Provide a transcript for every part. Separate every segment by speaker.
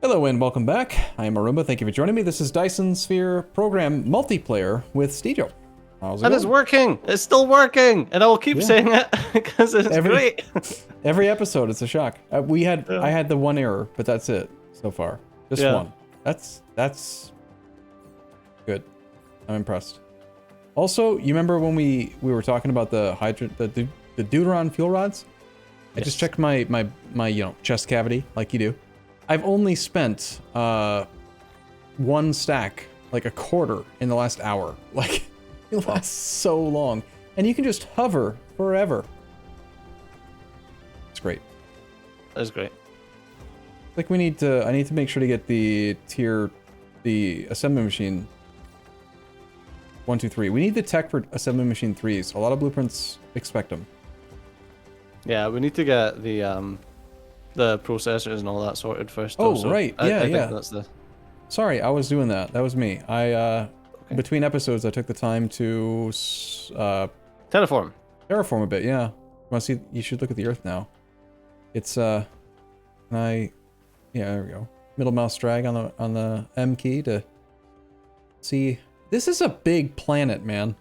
Speaker 1: Hello and welcome back. I am Arumba. Thank you for joining me. This is Dyson Sphere Program Multiplayer with Steejo. How's it going?
Speaker 2: It's working. It's still working, and I will keep saying it because it's great.
Speaker 1: Every episode, it's a shock. I had the one error, but that's it so far. Just one. That's good. I'm impressed. Also, you remember when we were talking about the Deuteron fuel rods? I just checked my chest cavity like you do. I've only spent one stack, like a quarter, in the last hour. Like, it lasts so long. And you can just hover forever. It's great.
Speaker 2: That is great.
Speaker 1: Like I need to make sure to get the assembly machine 1, 2, 3. We need the tech for assembly machine 3s. A lot of blueprints expect them.
Speaker 2: Yeah, we need to get the processors and all that sorted first.
Speaker 1: Oh,
Speaker 2: so
Speaker 1: right.
Speaker 2: I
Speaker 1: Yeah.
Speaker 2: think that's the...
Speaker 1: Sorry, I was doing that. That was me. Between episodes, I took the time to
Speaker 2: terraform
Speaker 1: a bit. Yeah. Want to see? You should look at the Earth now. It's yeah, there we go. Middle mouse drag on the M key to see. This is a big planet, man.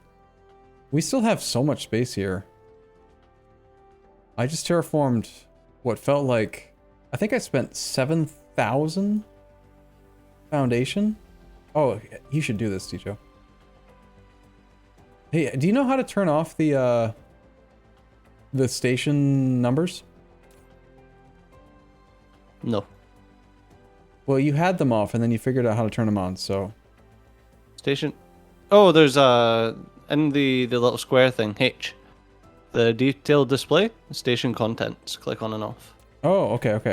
Speaker 1: We still have so much space here. I just terraformed what felt like, I think I spent 7,000 foundation. Oh, you should do this, Steejo. Hey, do you know how to turn off the station numbers?
Speaker 2: No.
Speaker 1: Well, you had them off and then you figured out how to turn them on, so.
Speaker 2: Station. Oh, there's in the little square thing, H. The detailed display, station contents. Click on and off.
Speaker 1: Oh, okay. All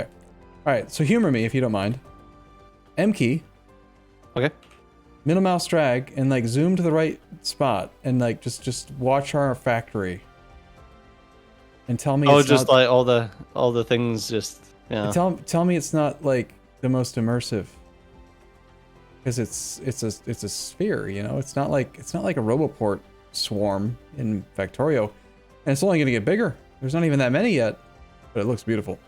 Speaker 1: right, so humor me if you don't mind. M key.
Speaker 2: Okay.
Speaker 1: Middle mouse drag and like zoom to the right spot and like just watch our factory. And tell me.
Speaker 2: Oh,
Speaker 1: it's
Speaker 2: just
Speaker 1: not,
Speaker 2: like all the things, just yeah.
Speaker 1: Tell me it's not like the most immersive. Because it's a sphere, you know. It's not like a Roboport swarm in Factorio, and it's only gonna get bigger. There's not even that many yet, but it looks beautiful.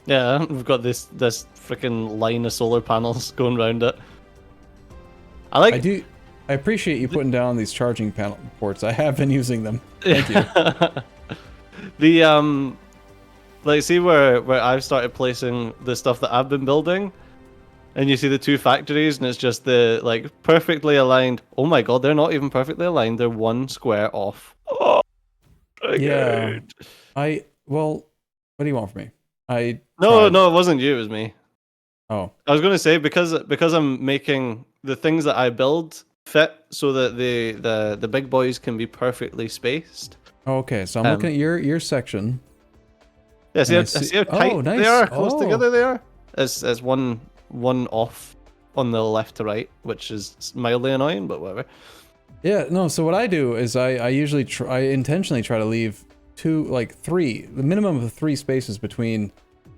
Speaker 2: Yeah, we've got this freaking line of solar panels going around it. I
Speaker 1: appreciate you putting down these charging panel ports. I have been using them. Thank you.
Speaker 2: The like, see where I've started placing the stuff that I've been building, and you see the two factories, and it's just the like perfectly aligned. Oh my god, they're not even perfectly aligned. They're one square off. Oh,
Speaker 1: yeah. Well, what do you want from me?
Speaker 2: No, it wasn't you. It was me.
Speaker 1: Oh.
Speaker 2: I was gonna say because I'm making the things that I build fit so that the big boys can be perfectly spaced.
Speaker 1: Okay, so I'm looking at your section.
Speaker 2: Yeah, see how tight
Speaker 1: nice.
Speaker 2: they are, close together they are. It's one off on the left to right, which is mildly annoying, but whatever.
Speaker 1: Yeah, no. So what I do is I usually I intentionally try to leave the minimum of 3 spaces between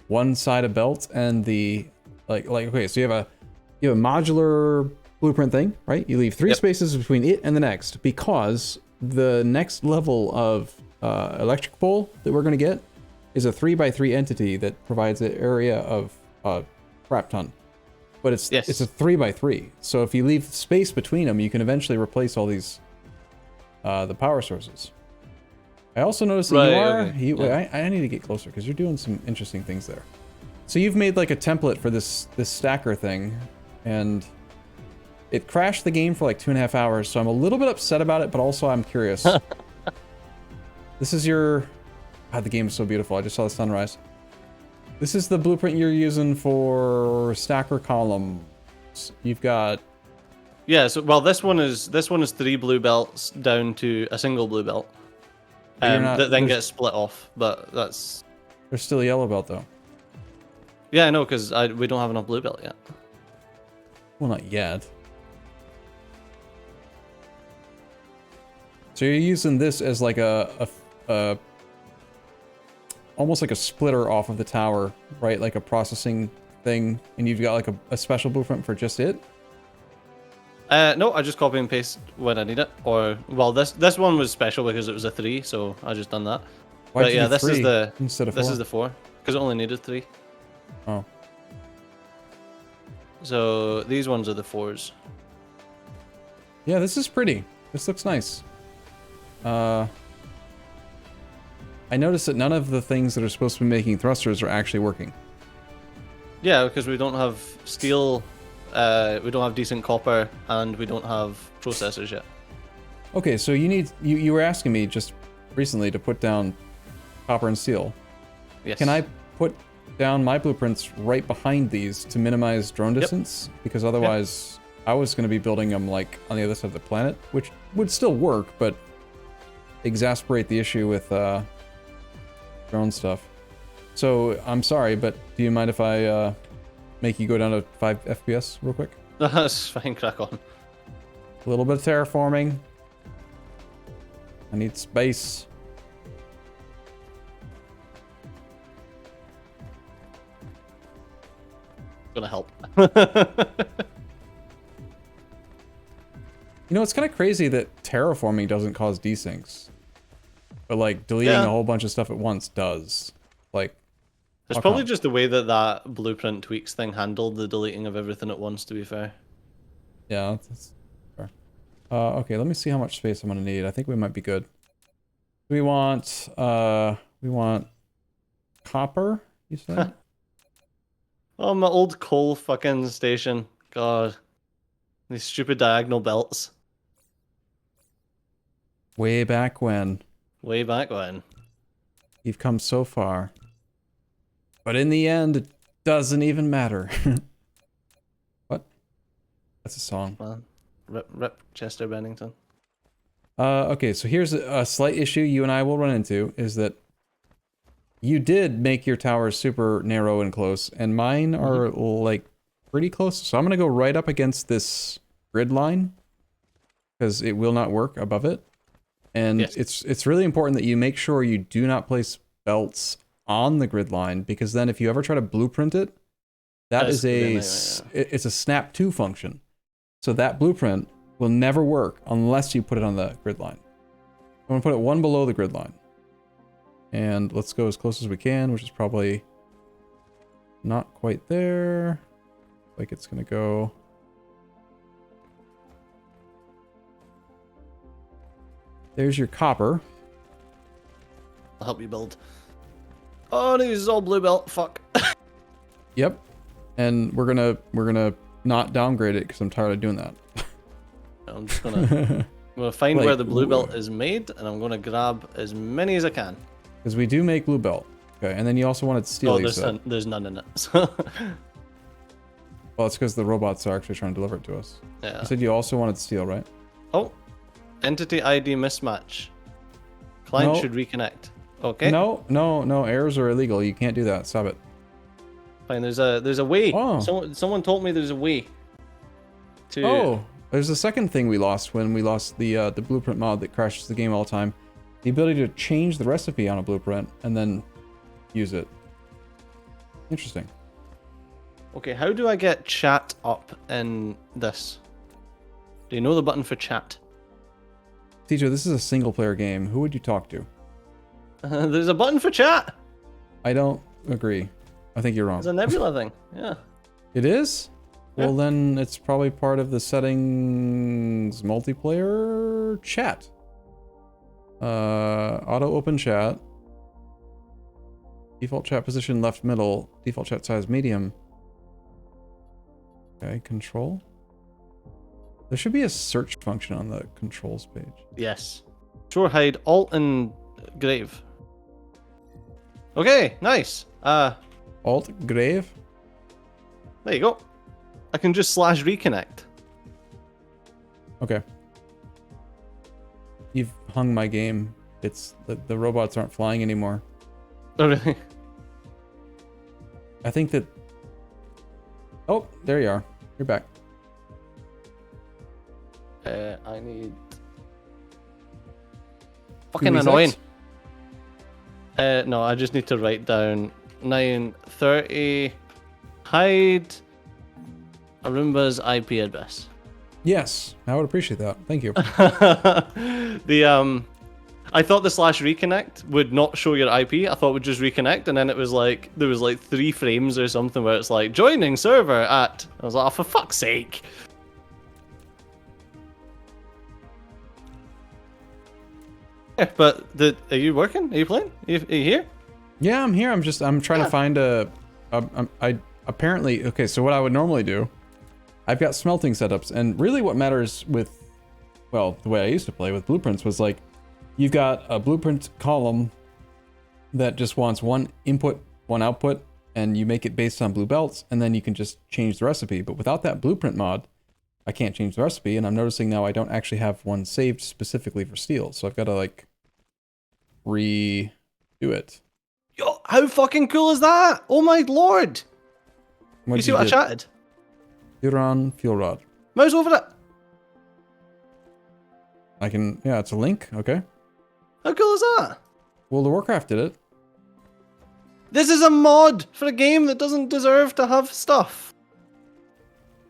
Speaker 1: one side of belt and the okay. So you have a modular blueprint thing, right? You leave 3 spaces between it and the next because the next level of electric pole that we're going to get is a 3x3 entity that provides an area of crap ton. But it's a 3x3. So if you leave space between them, you can eventually replace all these the power sources. I also noticed that I need to get closer because you're doing some interesting things there. So you've made like a template for this stacker thing, and it crashed the game for like 2.5 hours. So I'm a little bit upset about it, but also I'm curious. This is your. God, the game is so beautiful. I just saw the sunrise. This is the blueprint you're using for stacker columns. You've got.
Speaker 2: Yeah. So this one is 3 blue belts down to a single blue belt. That then gets split off, but that's.
Speaker 1: There's still a yellow belt though.
Speaker 2: Yeah, I know, because we don't have enough blue belt yet.
Speaker 1: Well, not yet. So you're using this as like almost like a splitter off of the tower, right? Like a processing thing, and you've got like a special blueprint for just it?
Speaker 2: No, I just copy and paste when I need it. Or, well, this one was special because it was a 3, so I just done that.
Speaker 1: Why'd you do
Speaker 2: this
Speaker 1: 3
Speaker 2: is the
Speaker 1: instead of 4?
Speaker 2: This is the 4 because it only needed 3.
Speaker 1: Oh.
Speaker 2: So these ones are the 4s.
Speaker 1: Yeah, this is pretty. This looks nice. I noticed that none of the things that are supposed to be making thrusters are actually working.
Speaker 2: Yeah, because we don't have steel, we don't have decent copper, and we don't have processors yet.
Speaker 1: Okay, so you were asking me just recently to put down copper and steel.
Speaker 2: Yes.
Speaker 1: Can I put down my blueprints right behind these to minimize drone distance? Because otherwise, I was going to be building them like on the other side of the planet, which would still work, but exasperate the issue with drone stuff. So I'm sorry, but do you mind if I make you go down to 5 FPS real quick?
Speaker 2: That's fine, crack on.
Speaker 1: A little bit of terraforming. I need space.
Speaker 2: Gonna help.
Speaker 1: You know, it's kind of crazy that terraforming doesn't cause desyncs. But like deleting a whole bunch of stuff at once does. Like,
Speaker 2: It's probably just the way that that blueprint tweaks thing handled the deleting of everything at once, to be fair.
Speaker 1: yeah, that's fair. Okay, let me see how much space I'm gonna need. I think we might be good. We want copper, you said?
Speaker 2: Oh, my old coal fucking station. God. These stupid diagonal belts.
Speaker 1: Way back when.
Speaker 2: Way back when.
Speaker 1: You've come so far. But in the end, it doesn't even matter. What? That's a song.
Speaker 2: Man. Rip Chester Bennington.
Speaker 1: Okay, so here's a slight issue you and I will run into, is that you did make your towers super narrow and close, and mine are like pretty close. So I'm gonna go right up against this grid line, because it will not work above it. And it's really important that you make sure you do not place belts on the grid line, because then if you ever try to blueprint it, it's a snap to function. So that blueprint will never work unless you put it on the grid line. I'm gonna put it one below the grid line. And let's go as close as we can, which is probably not quite there. Like it's gonna go. There's your copper.
Speaker 2: I'll help you build. Oh, this is all blue belt. Fuck.
Speaker 1: Yep. And we're gonna not downgrade it because I'm tired of doing that.
Speaker 2: I'm just gonna find
Speaker 1: like,
Speaker 2: where the blue belt is made, and I'm gonna grab as many as I can.
Speaker 1: Because we do make blue belt. Okay, and then you also wanted steel.
Speaker 2: Oh, there's none in it. So.
Speaker 1: Well, it's because the robots are actually trying to deliver it to us.
Speaker 2: Yeah.
Speaker 1: You said you also wanted steel, right?
Speaker 2: Oh, entity ID mismatch. Client should reconnect. Okay.
Speaker 1: No, errors are illegal. You can't do that. Stop it.
Speaker 2: Fine. There's a way.
Speaker 1: Oh.
Speaker 2: Someone told me there's a way. To.
Speaker 1: Oh, there's a second thing we lost when we lost the blueprint mod that crashes the game all the time. The ability to change the recipe on a blueprint and then use it. Interesting.
Speaker 2: Okay, how do I get chat up in this? Do you know the button for chat?
Speaker 1: Steejo, this is a single player game. Who would you talk to?
Speaker 2: There's a button for chat.
Speaker 1: I don't agree. I think you're wrong.
Speaker 2: It's a Nebula thing. Yeah.
Speaker 1: It is? Well, then it's probably part of the settings multiplayer chat. Auto open chat. Default chat position left middle. Default chat size medium. Okay, control. There should be a search function on the controls page.
Speaker 2: Yes. Sure, hide, alt, and grave. Okay, nice.
Speaker 1: Alt, grave?
Speaker 2: There you go. I can just slash reconnect.
Speaker 1: Okay. You've hung my game. It's the robots aren't flying anymore.
Speaker 2: Oh, really?
Speaker 1: I think that... Oh, there you are. You're back.
Speaker 2: I need... Fucking annoying. No, I just need to write down 930 hide Arumba's IP address.
Speaker 1: Yes, I would appreciate that. Thank you.
Speaker 2: I thought the /reconnect would not show your IP. I thought it would just reconnect, and then it was like there was like 3 frames or something where it's like joining server at. I was like, oh, for fuck's sake. Yeah, but are you working? Are you playing? Are you here?
Speaker 1: Yeah, I'm here. I'm trying to find apparently, okay, so what I would normally do, I've got smelting setups, and really what matters with, well, the way I used to play with blueprints was like, you've got a blueprint column that just wants one input, one output, and you make it based on blue belts, and then you can just change the recipe. But without that blueprint mod, I can't change the recipe, and I'm noticing now I don't actually have one saved specifically for steel, so I've got to like redo it.
Speaker 2: Yo, how fucking cool is that? Oh my lord! You see what I chatted?
Speaker 1: Furon fuel rod.
Speaker 2: Mouse over it.
Speaker 1: I can, yeah, it's a link, okay.
Speaker 2: How cool is that?
Speaker 1: Well, the Warcraft did it.
Speaker 2: This is a mod for a game that doesn't deserve to have stuff.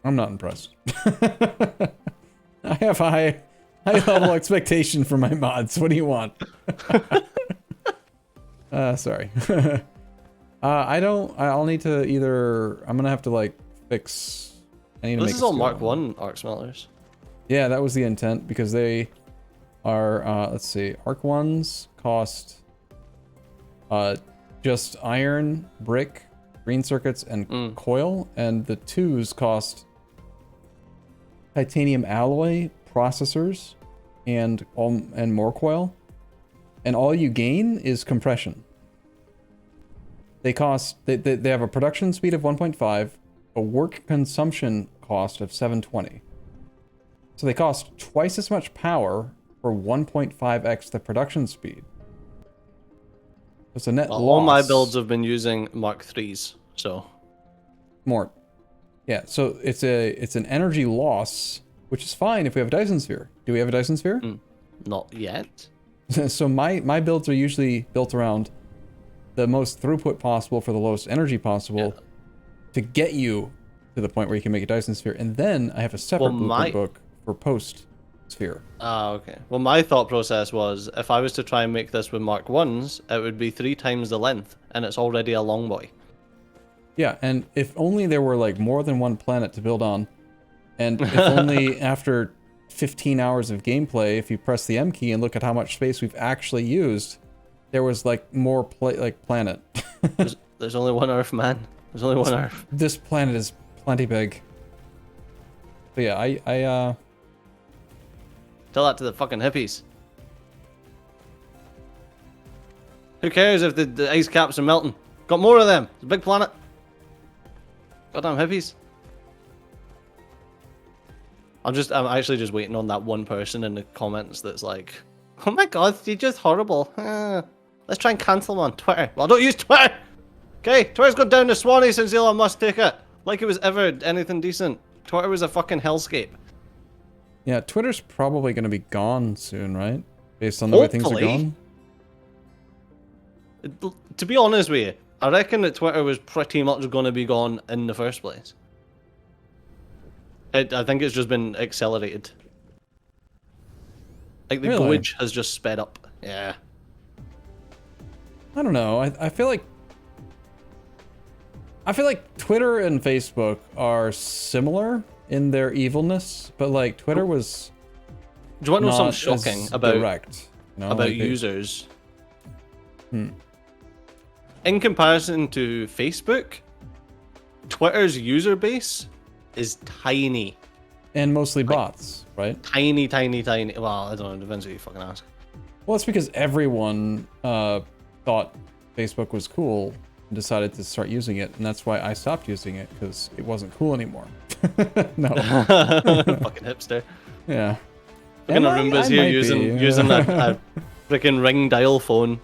Speaker 1: I'm not impressed. I have high level expectation for my mods. What do you want? Sorry. I'll need to either, I'm gonna have to like fix, I need to make
Speaker 2: this is all Mark 1 arc smelters.
Speaker 1: Yeah, that was the intent, because they are, let's see, arc 1s cost just iron, brick, green circuits, and coil, and the 2s cost titanium alloy, processors, and more coil, and all you gain is compression. They have a production speed of 1.5, a work consumption cost of 720. So they cost twice as much power for 1.5x the production speed. It's a net loss.
Speaker 2: All my builds have been using Mark 3s, so
Speaker 1: more. Yeah, so it's an energy loss, which is fine if we have a Dyson sphere. Do we have a Dyson sphere?
Speaker 2: Not yet.
Speaker 1: So my builds are usually built around the most throughput possible for the lowest energy possible to get you to the point where you can make a Dyson sphere, and then I have a separate blueprint book for post sphere.
Speaker 2: Ah, okay. Well, my thought process was if I was to try and make this with Mark 1s, it would be 3 times the length, and it's already a long boy.
Speaker 1: Yeah, and if only there were like more than one planet to build on, and if only after 15 hours of gameplay, if you press the M key and look at how much space we've actually used, there was like more planet.
Speaker 2: there's only one Earth, man. There's only one Earth.
Speaker 1: This planet is plenty big. But yeah, I
Speaker 2: tell that to the fucking hippies. Who cares if the ice caps are melting? Got more of them. It's a big planet. Goddamn hippies. I'm actually just waiting on that one person in the comments that's like, oh my god, you're just horrible. Let's try and cancel them on Twitter. Well, don't use Twitter! Okay, Twitter's gone down to Swanee since Elon Musk took it. Like it was ever anything decent. Twitter was a fucking hellscape.
Speaker 1: Yeah, Twitter's probably going to be gone soon, right? Based on the way things are going.
Speaker 2: To be honest with you, I reckon that Twitter was pretty much going to be gone in the first place. I think it's just been accelerated. Like the glitch has just sped up. Yeah.
Speaker 1: I don't know. I feel like Twitter and Facebook are similar in their evilness, but like Twitter was.
Speaker 2: Do you want to know something shocking about
Speaker 1: direct, you know,
Speaker 2: about users? In comparison to Facebook, Twitter's user base is tiny.
Speaker 1: And mostly bots, right?
Speaker 2: Tiny. Well, I don't know. It depends who you fucking ask.
Speaker 1: Well, it's because everyone thought Facebook was cool and decided to start using it, and that's why I stopped using it, because it wasn't cool anymore. No.
Speaker 2: Fucking hipster.
Speaker 1: Yeah.
Speaker 2: Fucking Arumba's here using a freaking ring dial phone.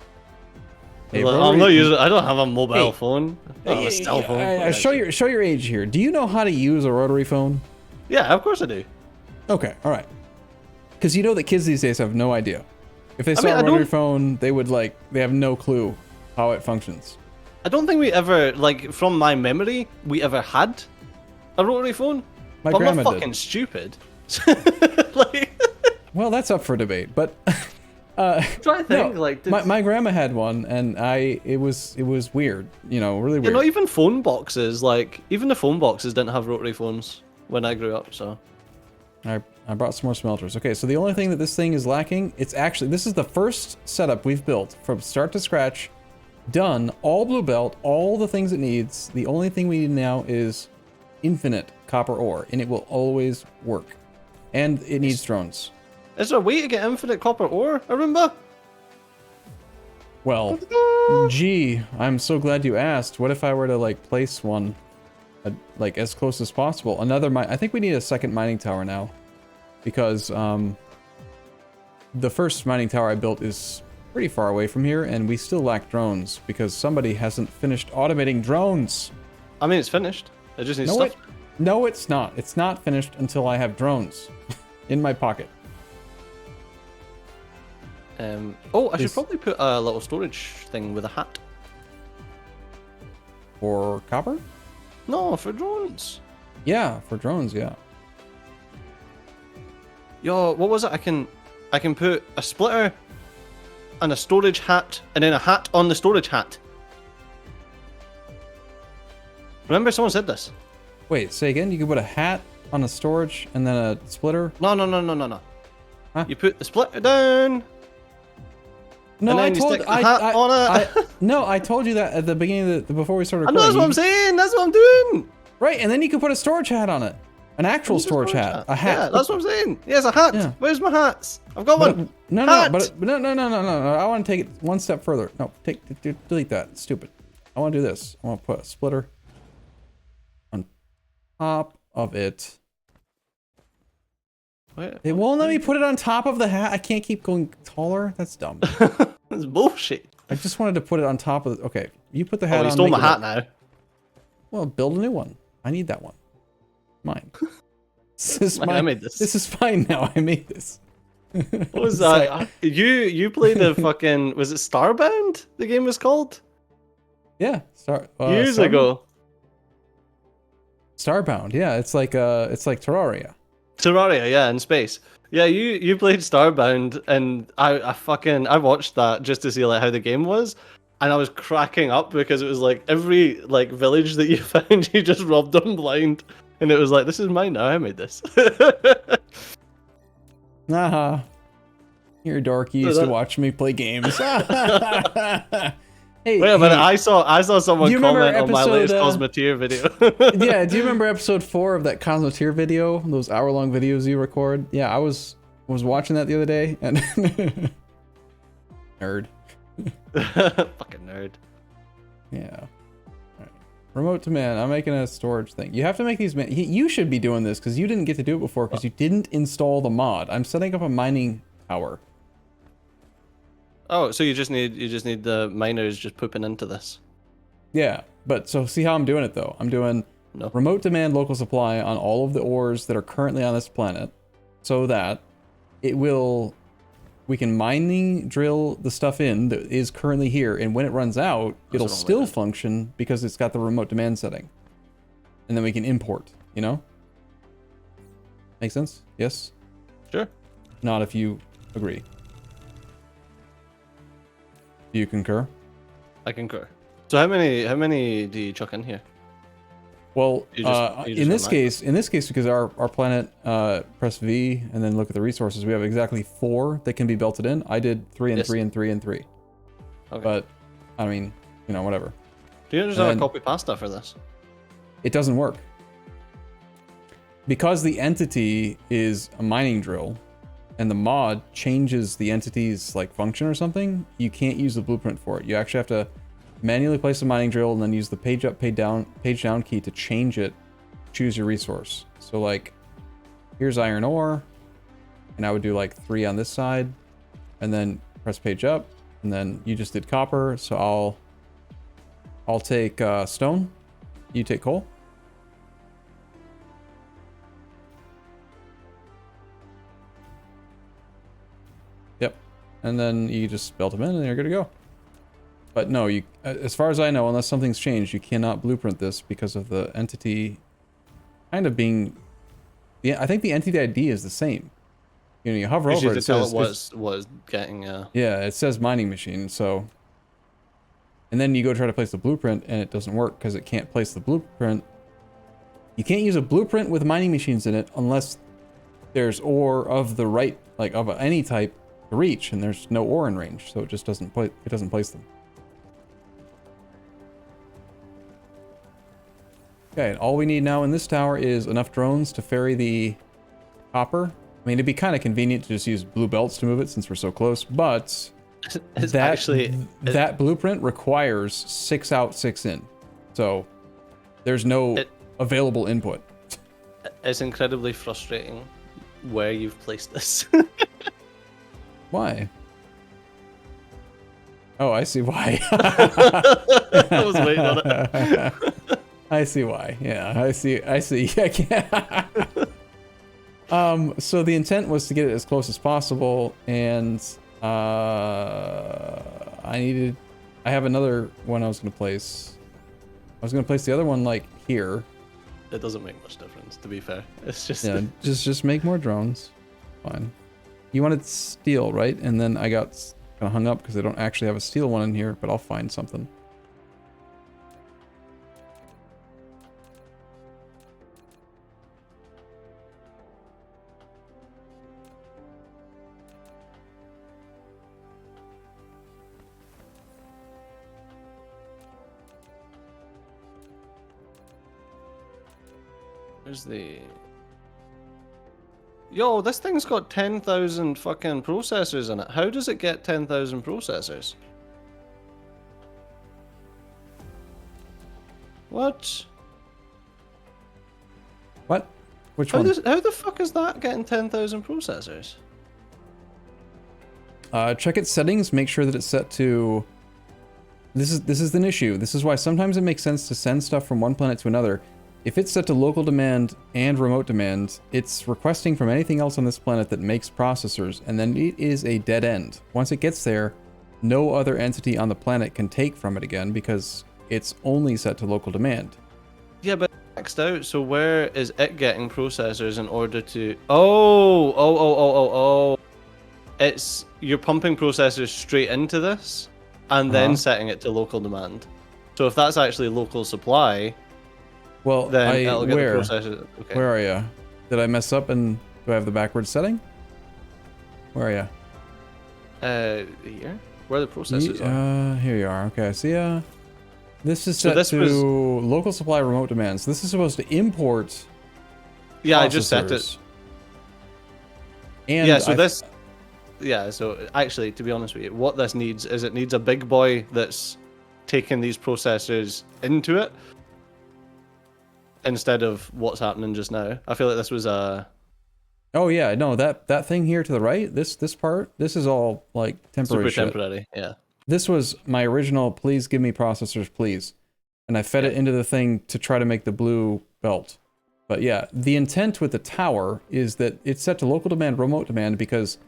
Speaker 1: Hey,
Speaker 2: like, I'm not using. I don't have a mobile phone. I have a cell phone.
Speaker 1: Show your age here. Do you know how to use a rotary phone?
Speaker 2: Yeah, of course I do.
Speaker 1: Okay, all right. Because you know that kids these days have no idea. If they saw a rotary phone, they have no clue how it functions.
Speaker 2: I don't think we ever, like, from my memory, we ever had a rotary phone.
Speaker 1: My grandma
Speaker 2: I'm not fucking stupid. Like...
Speaker 1: Well, that's up for debate, but
Speaker 2: I'm trying to think,
Speaker 1: No,
Speaker 2: like, did...
Speaker 1: my grandma had one, and it was weird, you know, really
Speaker 2: Yeah,
Speaker 1: weird.
Speaker 2: not even phone boxes. Like, even the phone boxes didn't have rotary phones when I grew up. So
Speaker 1: I brought some more smelters. Okay, so the only thing that this thing is lacking, this is the first setup we've built from start to scratch, done, all blue belt, all the things it needs. The only thing we need now is infinite copper ore, and it will always work. And it needs drones.
Speaker 2: is there a way to get infinite copper ore, Arumba?
Speaker 1: Well, gee, I'm so glad you asked. What if I were to like place one, like as close as possible? I think we need a second mining tower now, because the first mining tower I built is pretty far away from here, and we still lack drones because somebody hasn't finished automating drones.
Speaker 2: I mean, it's finished. It just needs stuff.
Speaker 1: No, it's not. It's not finished until I have drones in my pocket.
Speaker 2: I should probably put a little storage thing with a hat.
Speaker 1: For copper?
Speaker 2: No, for drones.
Speaker 1: Yeah, for drones, yeah.
Speaker 2: Yo, what was it? I can put a splitter and a storage hat, and then a hat on the storage hat. Remember, someone said this.
Speaker 1: Wait, say again? You could put a hat on a storage and then a splitter?
Speaker 2: No.
Speaker 1: Huh?
Speaker 2: You put the splitter down.
Speaker 1: No,
Speaker 2: and then
Speaker 1: I
Speaker 2: you
Speaker 1: told
Speaker 2: stick the hat on it.
Speaker 1: No, I told you that at the beginning of before we started
Speaker 2: I
Speaker 1: recording.
Speaker 2: know, that's what I'm saying. That's what I'm doing.
Speaker 1: Right, and then you could put a storage hat on it. An actual storage hat. A hat.
Speaker 2: Yeah, that's what I'm saying. Yes, a hat.
Speaker 1: Yeah.
Speaker 2: Where's my hats? I've got one.
Speaker 1: No,
Speaker 2: hat.
Speaker 1: no. I want to take it one step further. No, delete that. It's stupid. I want to do this. I want to put a splitter on top of it.
Speaker 2: Wait,
Speaker 1: It won't let me put it on top of the hat. I can't keep going taller. That's dumb.
Speaker 2: That's bullshit.
Speaker 1: I just wanted to put it on top of the... Okay, you put the hat on.
Speaker 2: Oh, you stole my
Speaker 1: make it
Speaker 2: hat
Speaker 1: work.
Speaker 2: now.
Speaker 1: Well, build a new one. I need that one. Mine. This is
Speaker 2: I made this.
Speaker 1: This is fine now. I made this.
Speaker 2: What was that? You played the fucking... Was it Starbound? The game was called?
Speaker 1: Yeah.
Speaker 2: Years ago.
Speaker 1: Starbound. Yeah, it's like Terraria.
Speaker 2: Terraria, yeah, in space. Yeah, you played Starbound, and I watched that just to see like how the game was, and I was cracking up because it was like every like village that you found, you just robbed them blind, and it was like, this is mine now. I made this.
Speaker 1: Nah. You're a dork. You used to watch me play games. Hey,
Speaker 2: wait a minute, I saw someone comment on my latest Cosmoteer video.
Speaker 1: Yeah, do you remember episode 4 of that Cosmoteer video? Those hour-long videos you record? Yeah, I was watching that the other day, and nerd.
Speaker 2: Fucking nerd.
Speaker 1: Yeah. Right. Remote to man. I'm making a storage thing. You have to make these. You should be doing this because you didn't get to do it before because you didn't install the mod. I'm setting up a mining tower.
Speaker 2: Oh, so you just need the miners just pooping into this.
Speaker 1: Yeah, but so see how I'm doing it though. I'm doing remote demand local supply on all of the ores that are currently on this planet, so that we can mining drill the stuff in that is currently here, and when it runs out, it'll still function because it's got the remote demand setting, and then we can import. You know? Make sense? Yes.
Speaker 2: Sure.
Speaker 1: Not if you agree. Do you concur?
Speaker 2: I concur. So how many do you chuck in here?
Speaker 1: Well, in this case, because our planet, press V and then look at the resources, we have exactly 4 that can be belted in. I did 3 and 3 and 3 and 3. Okay. But, I mean, you know, whatever.
Speaker 2: Do you just have a copy pasta for this?
Speaker 1: It doesn't work. Because the entity is a mining drill, and the mod changes the entity's like function or something, you can't use the blueprint for it. You actually have to manually place a mining drill and then use the page up, page down key to change it, choose your resource. So like, here's iron ore, and I would do like 3 on this side, and then press page up, and then you just did copper, so I'll take stone, you take coal. Yep, and then you just belt them in and you're good to go. But no, you, as far as I know, unless something's changed, you cannot blueprint this because of the entity kind of being... Yeah, I think the entity ID is the same. you hover
Speaker 2: Because
Speaker 1: over
Speaker 2: you
Speaker 1: it,
Speaker 2: to
Speaker 1: it
Speaker 2: tell
Speaker 1: says,
Speaker 2: it was getting,
Speaker 1: yeah, it says mining machine, so. And then you go try to place the blueprint and it doesn't work because it can't place the blueprint. You can't use a blueprint with mining machines in it unless there's ore of the right, like of any type to reach, and there's no ore in range, so it just doesn't place them. Okay, all we need now in this tower is enough drones to ferry the copper. I mean, it'd be kind of convenient to just use blue belts to move it since we're so close, but that blueprint requires 6 out, 6 in. So there's no available input.
Speaker 2: It's incredibly frustrating where you've placed this.
Speaker 1: Why? Oh, I see why.
Speaker 2: I was waiting on it.
Speaker 1: I see why. Yeah, I see. I can't. So the intent was to get it as close as possible, and I have another one I was going to place. I was going to place the other one like here.
Speaker 2: It doesn't make much difference, to be fair. It's just
Speaker 1: yeah, just make more drones. Fine. You wanted steel, right? And then I got kind of hung up because I don't actually have a steel one in here, but I'll find something.
Speaker 2: Where's the... Yo, this thing's got 10,000 fucking processors in it. How does it get 10,000 processors? What?
Speaker 1: What? Which one?
Speaker 2: How the fuck is that getting 10,000 processors?
Speaker 1: Check its settings, make sure that it's set to... This is an issue. This is why sometimes it makes sense to send stuff from one planet to another. If it's set to local demand and remote demand, it's requesting from anything else on this planet that makes processors, and then it is a dead end. Once it gets there, no other entity on the planet can take from it again because it's only set to local demand.
Speaker 2: Yeah, but it's maxed out, so where is it getting processors in order to... Oh. It's... You're pumping processors straight into this, and then setting it to local demand. So if that's actually local supply...
Speaker 1: Well,
Speaker 2: then it'll get the processor. Okay.
Speaker 1: Where are you? Did I mess up and do I have the backwards setting? Where are you?
Speaker 2: Here? Where the processors are.
Speaker 1: Here you are. Okay, so this is set to local supply remote demand. So this is supposed to import
Speaker 2: Yeah, I just set it.
Speaker 1: And
Speaker 2: yeah, so actually, to be honest with you, what this needs is it needs a big boy that's taking these processors into it, instead of what's happening just now. I feel like this was a...
Speaker 1: Oh yeah, no, that thing here to the right, this part, this is all like temporary
Speaker 2: Super temporary, yeah.
Speaker 1: This was my original, please give me processors, please. And I fed it into the thing to try to make the blue belt. But yeah, the intent with the tower is that it's set to local demand, remote demand, because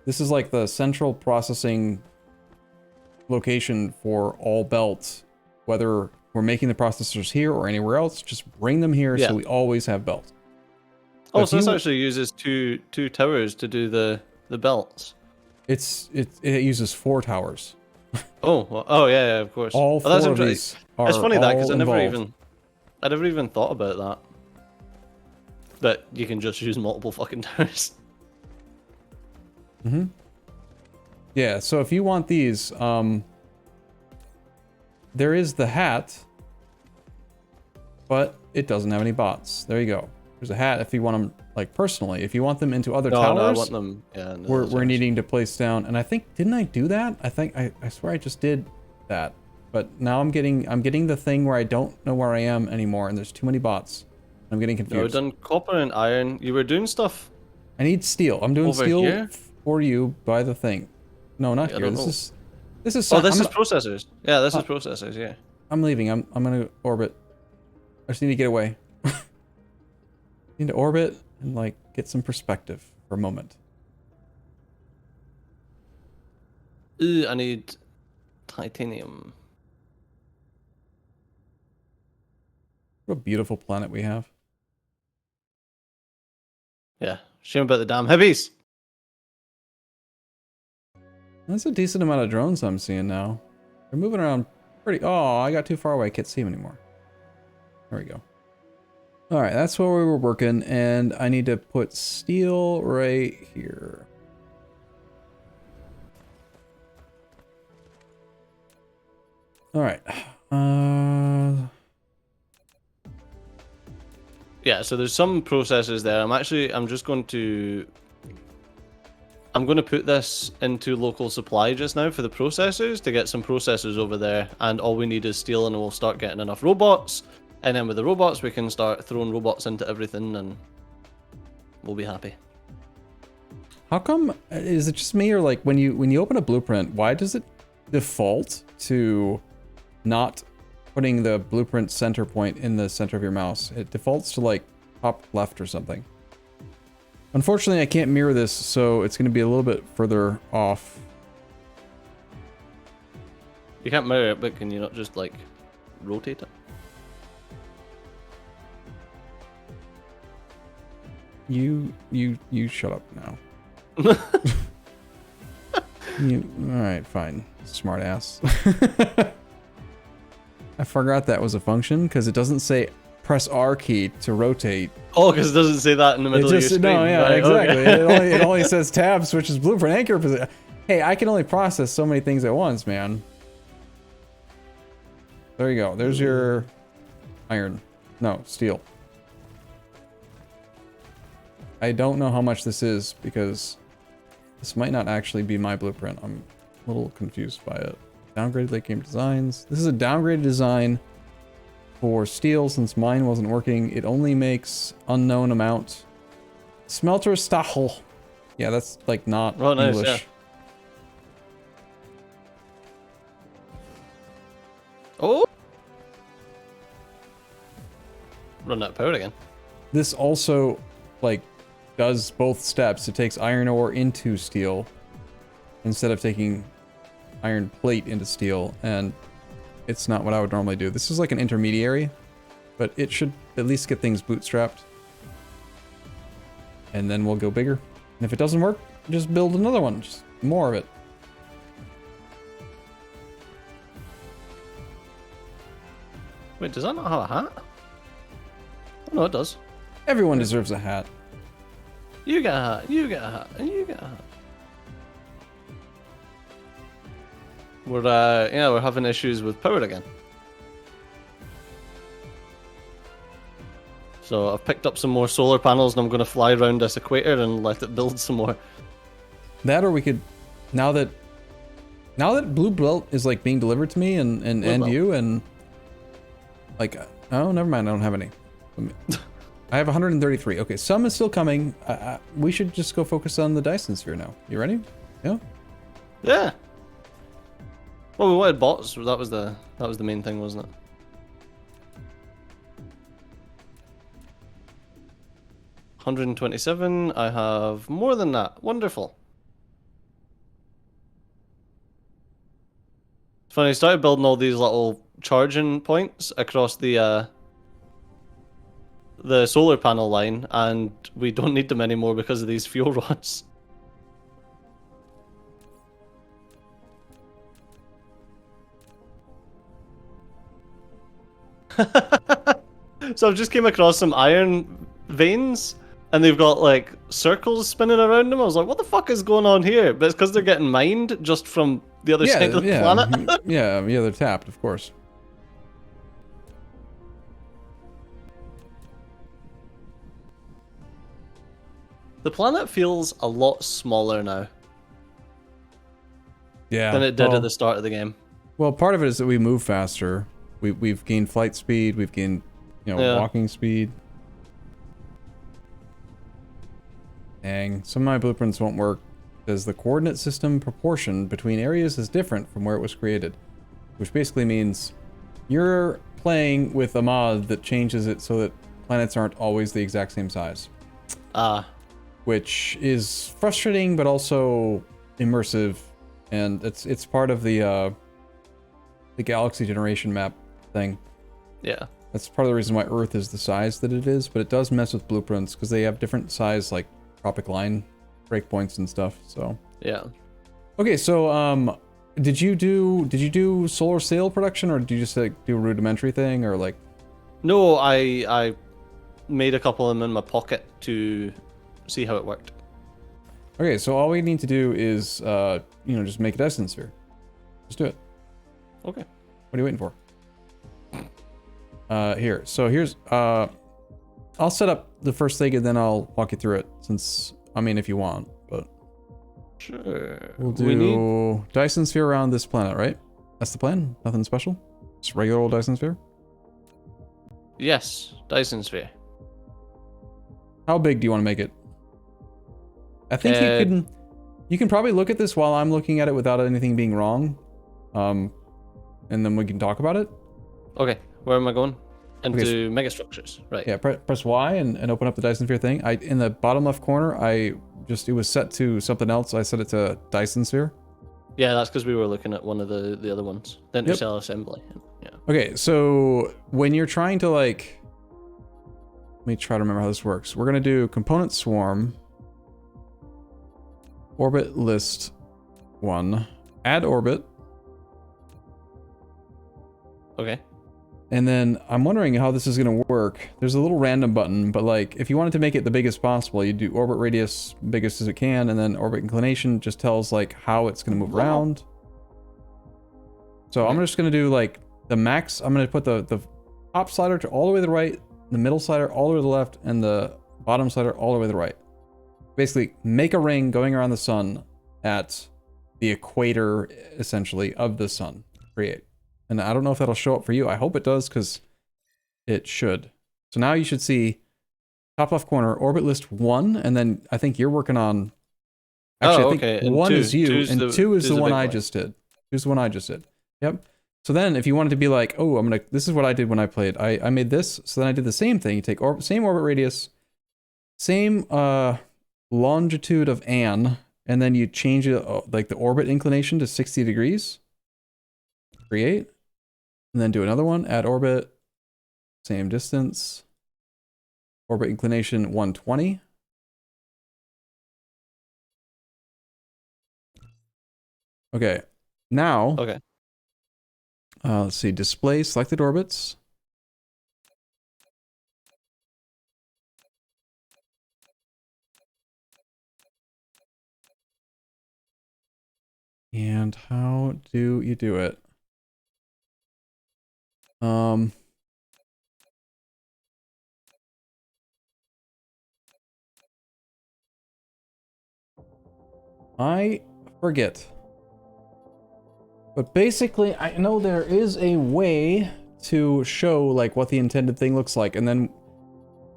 Speaker 1: this is like the central processing location for all belts, whether we're making the processors here or anywhere else, just bring them here so we always have belts.
Speaker 2: So this actually uses two towers to do the belts.
Speaker 1: It uses 4 towers.
Speaker 2: Yeah, of course.
Speaker 1: All 4 of these are
Speaker 2: It's funny that because I never
Speaker 1: involved.
Speaker 2: even thought about that. That you can just use multiple fucking towers.
Speaker 1: Mm-hmm. Yeah, so if you want these, there is the hat, but it doesn't have any bots. There you go. There's a hat if you want them, like, personally. If you want them into other towers,
Speaker 2: no, I want them,
Speaker 1: we're needing to place down. And I think, didn't I do that? I swear I just did that. But now I'm getting the thing where I don't know where I am anymore, and there's too many bots. I'm getting confused.
Speaker 2: No, we've done copper and iron. You were doing stuff.
Speaker 1: I need steel. I'm doing steel
Speaker 2: here?
Speaker 1: for you by the thing. No, not here. This is
Speaker 2: this is processors. Yeah, this is processors. Yeah.
Speaker 1: I'm leaving. I'm gonna orbit. I just need to get away. Need to orbit and like get some perspective for a moment.
Speaker 2: I need titanium.
Speaker 1: What a beautiful planet we have.
Speaker 2: Yeah, shame about the damn hippies.
Speaker 1: That's a decent amount of drones I'm seeing now. They're moving around pretty... Oh, I got too far away. I can't see them anymore. There we go. All right, that's where we were working, and I need to put steel right here. All right.
Speaker 2: Yeah, so there's some processes there. I'm going to put this into local supply just now for the processors to get some processors over there, and all we need is steel, and we'll start getting enough robots, and then with the robots we can start throwing robots into everything, and we'll be happy.
Speaker 1: How come? Is it just me, or like when you open a blueprint, why does it default to not putting the blueprint center point in the center of your mouse? It defaults to like top left or something. Unfortunately, I can't mirror this, so it's going to be a little bit further off.
Speaker 2: You can't mirror it, but can you not just like rotate it?
Speaker 1: You shut up now. All right, fine, smart ass. I forgot that was a function because it doesn't say press R key to rotate.
Speaker 2: Oh, because it doesn't say that in the middle of your screen.
Speaker 1: No, yeah,
Speaker 2: right,
Speaker 1: exactly.
Speaker 2: Okay.
Speaker 1: It only says tab switches blueprint anchor position. Hey, I can only process so many things at once, man. There you go. There's your iron. No, steel. I don't know how much this is because this might not actually be my blueprint. I'm a little confused by it. Downgraded late game designs. This is a downgraded design for steel since mine wasn't working. It only makes unknown amount. Smelter Stachel. Yeah, that's like not English.
Speaker 2: Nice, yeah. Oh! Run out of power again.
Speaker 1: This also like does both steps. It takes iron ore into steel instead of taking iron plate into steel, and it's not what I would normally do. This is like an intermediary, but it should at least get things bootstrapped. And then we'll go bigger. And if it doesn't work, just build another one. Just more of it.
Speaker 2: Wait, does that not have a hat? Oh, no, it does.
Speaker 1: Everyone deserves a hat.
Speaker 2: You get a hat, you get a hat, and you get a hat. We're having issues with power again. So I've picked up some more solar panels and I'm going to fly around this equator and let it build some more.
Speaker 1: That, or we could, now that Blue Belt is like being delivered to me and you, and like, oh, never mind, I don't have any. I have 133. Okay, some is still coming. We should just go focus on the Dyson sphere now. You ready? Yeah.
Speaker 2: Yeah. Well, we wanted bots. That was the main thing, wasn't it? $127. I have more than that. Wonderful. It's funny. I started building all these little charging points across the solar panel line, and we don't need them anymore because of these fuel rods. So I've just came across some iron veins, and they've got like circles spinning around them. I was like, what the fuck is going on here? But it's because they're getting mined just from the other side of the planet.
Speaker 1: yeah, they're tapped, of course.
Speaker 2: The planet feels a lot smaller now.
Speaker 1: Yeah.
Speaker 2: Than it did at the start of the game.
Speaker 1: Well, part of it is that we move faster. We've gained flight speed. We've gained, walking speed. Dang, some of my blueprints won't work because the coordinate system proportion between areas is different from where it was created, which basically means you're playing with a mod that changes it so that planets aren't always the exact same size. Which is frustrating, but also immersive, and it's part of the galaxy generation map thing.
Speaker 2: Yeah.
Speaker 1: That's part of the reason why Earth is the size that it is, but it does mess with blueprints because they have different size, like tropic line breakpoints and stuff. So
Speaker 2: yeah.
Speaker 1: Okay, so did you do solar sail production, or did you just like do a rudimentary thing, or like?
Speaker 2: No, I made a couple of them in my pocket to see how it worked.
Speaker 1: Okay, so all we need to do is just make a Dyson sphere. Just do it.
Speaker 2: Okay.
Speaker 1: What are you waiting for? Here. So here's I'll set up the first thing and then I'll walk you through it. Since I mean, if you want, but
Speaker 2: sure.
Speaker 1: We'll do Dyson sphere around this planet, right? That's the plan. Nothing special. Just regular old Dyson sphere.
Speaker 2: Yes, Dyson sphere.
Speaker 1: How big do you want to make it? I think you can probably look at this while I'm looking at it without anything being wrong. And then we can talk about it.
Speaker 2: Okay, where am I going? Into megastructures, right?
Speaker 1: Yeah, press Y and open up the Dyson sphere thing. In the bottom left corner, it was set to something else. I set it to Dyson sphere.
Speaker 2: Yeah, that's because we were looking at one of the other ones. The intercell assembly. Yeah.
Speaker 1: Okay, so when you're trying to like, let me try to remember how this works. We're gonna do component swarm, orbit list 1, add orbit.
Speaker 2: Okay.
Speaker 1: And then I'm wondering how this is going to work. There's a little random button, but like if you wanted to make it the biggest possible, you do orbit radius biggest as it can, and then orbit inclination just tells like how it's going to move around. So I'm just going to do like the max. I'm going to put the top slider to all the way to the right, the middle slider all the way to the left, and the bottom slider all the way to the right. Basically, make a ring going around the sun at the equator, essentially, of the sun. Create. And I don't know if that'll show up for you. I hope it does, because it should. So now you should see top left corner, orbit list 1, and then I think you're working on... Actually, I think
Speaker 2: and
Speaker 1: 1
Speaker 2: two.
Speaker 1: is you,
Speaker 2: Two's
Speaker 1: and 2 is the one I
Speaker 2: one.
Speaker 1: just did. 2 is the one I just did. Yep. So then if you wanted to be like, oh, this is what I did when I played. I made this, so then I did the same thing. You take same orbit radius, same longitude of Ann, and then you change it, like the orbit inclination to 60 degrees. Create. And then do another one, add orbit, same distance, orbit inclination 120. Okay, now, let's see, display selected orbits. And how do you do it? I forget. But basically, I know there is a way to show like what the intended thing looks like, and then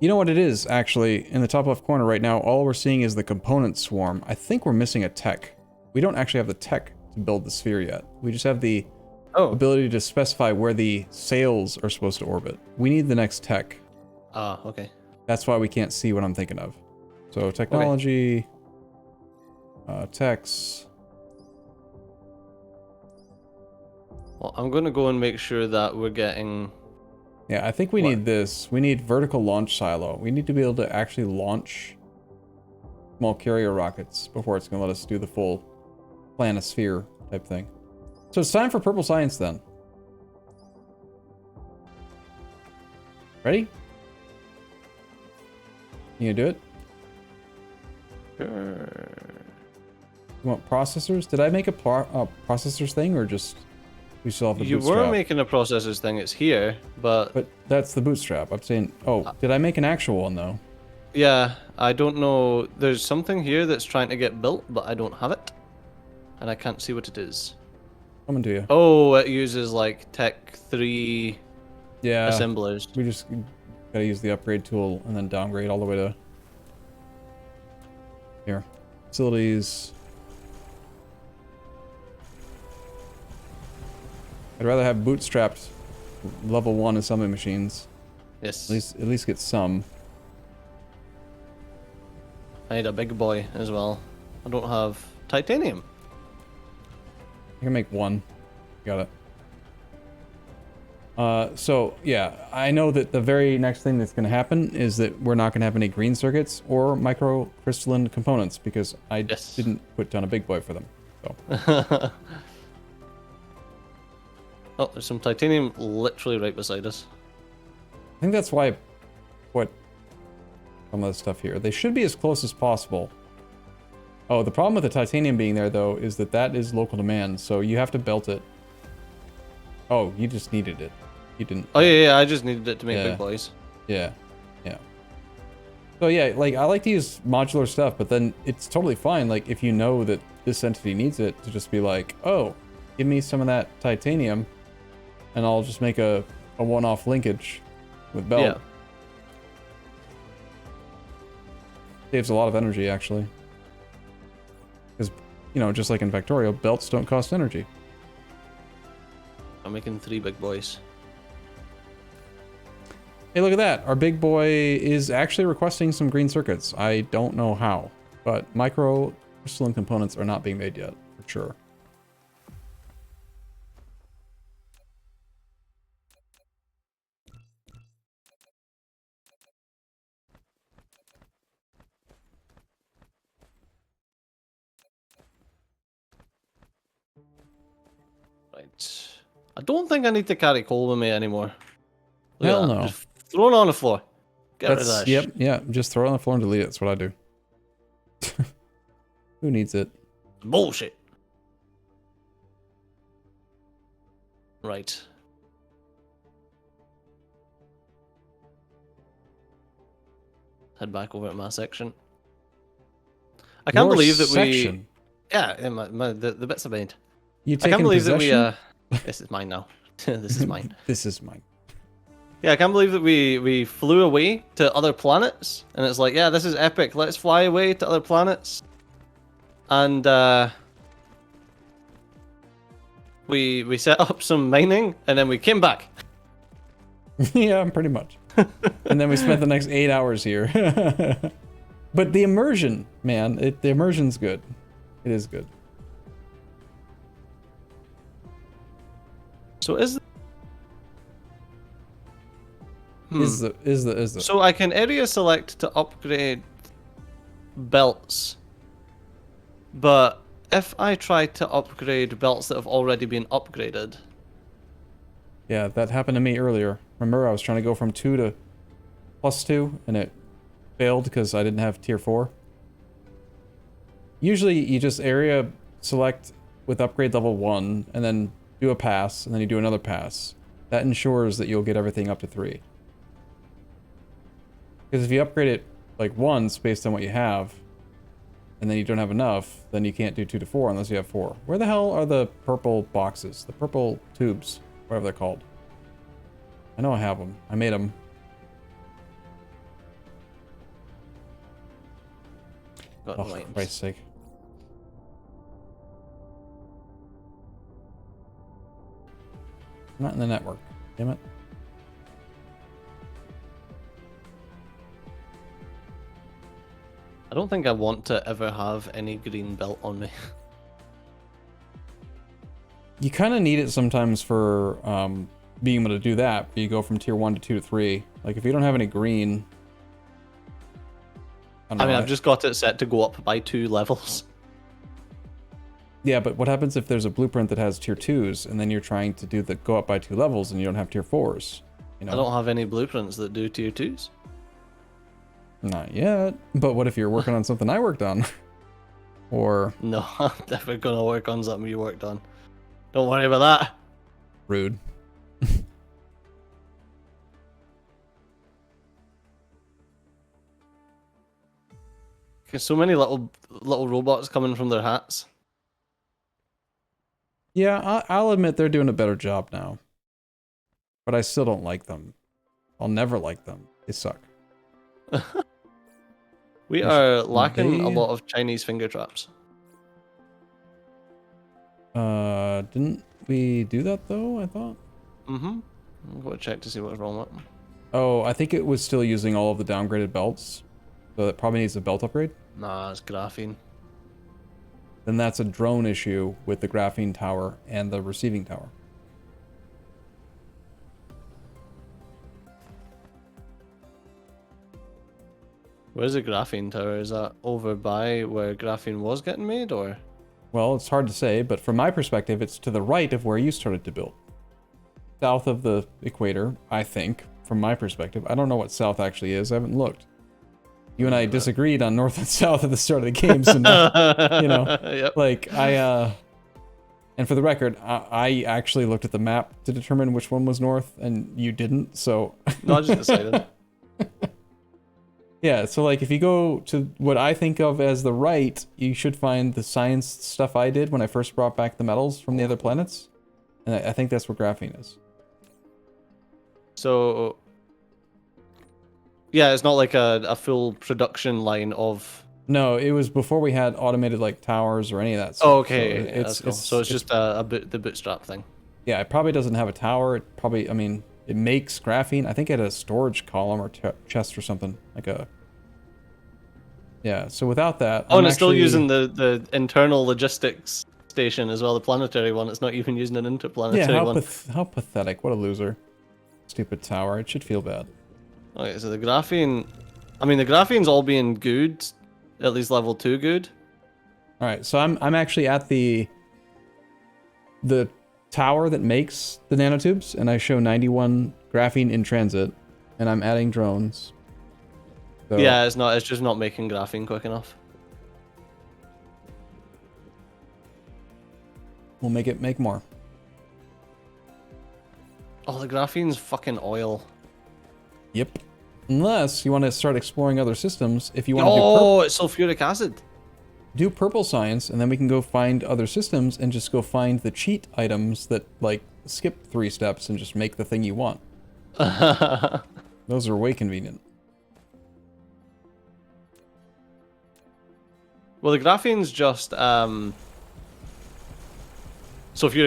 Speaker 1: you know what it is actually in the top left corner right now. All we're seeing is the component swarm. I think we're missing a tech. We don't actually have the tech to build the sphere yet. We just have the ability to specify where the sails are supposed to orbit. We need the next tech.
Speaker 2: Ah, okay.
Speaker 1: That's why we can't see what I'm thinking of. So technology, techs.
Speaker 2: Well, I'm gonna go and make sure that we're getting...
Speaker 1: Yeah, I think we need this. We need vertical launch silo. We need to be able to actually launch small carrier rockets before it's gonna let us do the full planisphere type thing. So it's time for purple science then. Ready? You gonna do it?
Speaker 2: Sure.
Speaker 1: You want processors? Did I make a processors thing, or just we still have the
Speaker 2: You
Speaker 1: bootstrap?
Speaker 2: were making a processors thing, it's here, but...
Speaker 1: But that's the bootstrap. I'm saying, oh, did I make an actual one though?
Speaker 2: Yeah, I don't know. There's something here that's trying to get built, but I don't have it. And I can't see what it is.
Speaker 1: Coming to you.
Speaker 2: Oh, it uses like Tech 3
Speaker 1: Yeah.
Speaker 2: assemblers.
Speaker 1: We just gotta use the upgrade tool and then downgrade all the way to here. Facilities. I'd rather have bootstrapped level 1 assembly machines.
Speaker 2: Yes.
Speaker 1: At least get some.
Speaker 2: I need a big boy as well. I don't have titanium.
Speaker 1: I can make one. Got it. So yeah, I know that the very next thing that's going to happen is that we're not going to have any green circuits or microcrystalline components because I didn't put down a big boy for them. So
Speaker 2: Oh, there's some titanium literally right beside us.
Speaker 1: I think that's why I put some of the stuff here. They should be as close as possible. Oh, the problem with the titanium being there, though, is that that is local demand, so you have to belt it. Oh, you just needed it. You didn't...
Speaker 2: Oh, yeah, I just needed it to make
Speaker 1: Yeah.
Speaker 2: big boys.
Speaker 1: Yeah, yeah. So yeah, like, I like to use modular stuff, but then it's totally fine, like, if you know that this entity needs it, to just be like, oh, give me some of that titanium, and I'll just make a one-off linkage with belt.
Speaker 2: Yeah.
Speaker 1: Saves a lot of energy, actually. Because, you know, just like in Factorio, belts don't cost energy.
Speaker 2: I'm making 3 big boys.
Speaker 1: Hey, look at that. Our big boy is actually requesting some green circuits. I don't know how, but micro crystalline components are not being made yet, for sure.
Speaker 2: Right. I don't think I need to carry coal with me anymore. Look at
Speaker 1: Hell
Speaker 2: that.
Speaker 1: no.
Speaker 2: Just throw it on the floor. Get rid of
Speaker 1: That's,
Speaker 2: that
Speaker 1: yep,
Speaker 2: shit.
Speaker 1: yeah, just throw it on the floor and delete it. That's what I do. Who needs it?
Speaker 2: Bullshit. Right. Head back over to my section. I can't
Speaker 1: Your
Speaker 2: believe that
Speaker 1: section.
Speaker 2: Yeah, the bits I made.
Speaker 1: You
Speaker 2: I can't
Speaker 1: taking
Speaker 2: believe
Speaker 1: possession?
Speaker 2: that this is mine now. This is mine.
Speaker 1: This is mine.
Speaker 2: Yeah, I can't believe that we flew away to other planets, and it's like, yeah, this is epic. Let's fly away to other planets, and we set up some mining, and then we came back.
Speaker 1: Yeah, pretty much. And then we spent the next 8 hours here. But the immersion, man, the immersion's good. It is good.
Speaker 2: So is
Speaker 1: Is the
Speaker 2: so I can area select to upgrade belts, but if I try to upgrade belts that have already been upgraded,
Speaker 1: Yeah, that happened to me earlier. Remember, I was trying to go from 2 to +2, and it failed because I didn't have tier 4. Usually, you just area select with upgrade level 1, and then do a pass, and then you do another pass. That ensures that you'll get everything up to 3. Because if you upgrade it like once based on what you have, and then you don't have enough, then you can't do 2 to 4 unless you have 4. Where the hell are the purple boxes? The purple tubes, whatever they're called. I know I have them. I made them.
Speaker 2: got
Speaker 1: Oh,
Speaker 2: the
Speaker 1: for
Speaker 2: items.
Speaker 1: Christ's sake. Not in the network. Damn it.
Speaker 2: I don't think I want to ever have any green belt on me.
Speaker 1: You kind of need it sometimes for being able to do that. You go from tier 1 to 2 to 3. Like, if you don't have any green...
Speaker 2: I mean, I've just got it set to go up by 2 levels.
Speaker 1: Yeah, but what happens if there's a blueprint that has tier 2s, and then you're trying to do the go up by 2 levels, and you don't have tier 4s? You know?
Speaker 2: I don't have any blueprints that do tier 2s.
Speaker 1: Not yet. But what if you're working on something I worked on? Or...
Speaker 2: No, I'm never gonna work on something you worked on. Don't worry about that.
Speaker 1: rude.
Speaker 2: There's so many little robots coming from their hats.
Speaker 1: Yeah, I'll admit they're doing a better job now. But I still don't like them. I'll never like them. They suck.
Speaker 2: We are lacking a
Speaker 1: They-
Speaker 2: lot of Chinese finger traps.
Speaker 1: Didn't we do that though, I thought?
Speaker 2: Mm-hmm. I'm going to check to see what's wrong with them.
Speaker 1: Oh, I think it was still using all of the downgraded belts. So that probably needs a belt upgrade.
Speaker 2: Nah, it's graphene.
Speaker 1: Then that's a drone issue with the graphene tower and the receiving tower.
Speaker 2: Where's the graphene tower? Is that over by where graphene was getting made, or?
Speaker 1: Well, it's hard to say, but from my perspective, it's to the right of where you started to build. South of the equator, I think, from my perspective. I don't know what south actually is. I haven't looked. You and I disagreed on north and south at the start of the game, so now, you know,
Speaker 2: Yep.
Speaker 1: like, and for the record, I actually looked at the map to determine which one was north, and you didn't, so...
Speaker 2: No, I just decided.
Speaker 1: Yeah, so like if you go to what I think of as the right, you should find the science stuff I did when I first brought back the metals from the other planets. And I think that's where graphene is.
Speaker 2: So, yeah, it's not like a full production line of...
Speaker 1: No, it was before we had automated like towers or any of that stuff.
Speaker 2: Oh, okay.
Speaker 1: So
Speaker 2: Yeah, that's cool. So it's just the bootstrap thing.
Speaker 1: Yeah, it probably doesn't have a tower. It probably, I mean, it makes graphene. I think it had a storage column or chest or something. Like a... Yeah, so without that...
Speaker 2: Oh, and it's still using the internal logistics station as well, the planetary one. It's not even using an interplanetary one.
Speaker 1: How pathetic. What a loser. Stupid tower. It should feel bad.
Speaker 2: Okay, so the graphene... I mean, the graphene's all being good. At least level 2 good.
Speaker 1: Alright, so I'm actually at the tower that makes the nanotubes, and I show 91 graphene in transit, and I'm adding drones. So,
Speaker 2: Yeah, it's just not making graphene quick enough.
Speaker 1: we'll make more.
Speaker 2: Oh, the graphene's fucking oil.
Speaker 1: Yep. Unless you want to start exploring other systems, if you want to
Speaker 2: Oh, it's sulfuric acid.
Speaker 1: do purple science, and then we can go find other systems and just go find the cheat items that, like, skip 3 steps and just make the thing you want. Those are way convenient.
Speaker 2: Well, the graphene's just sulfuric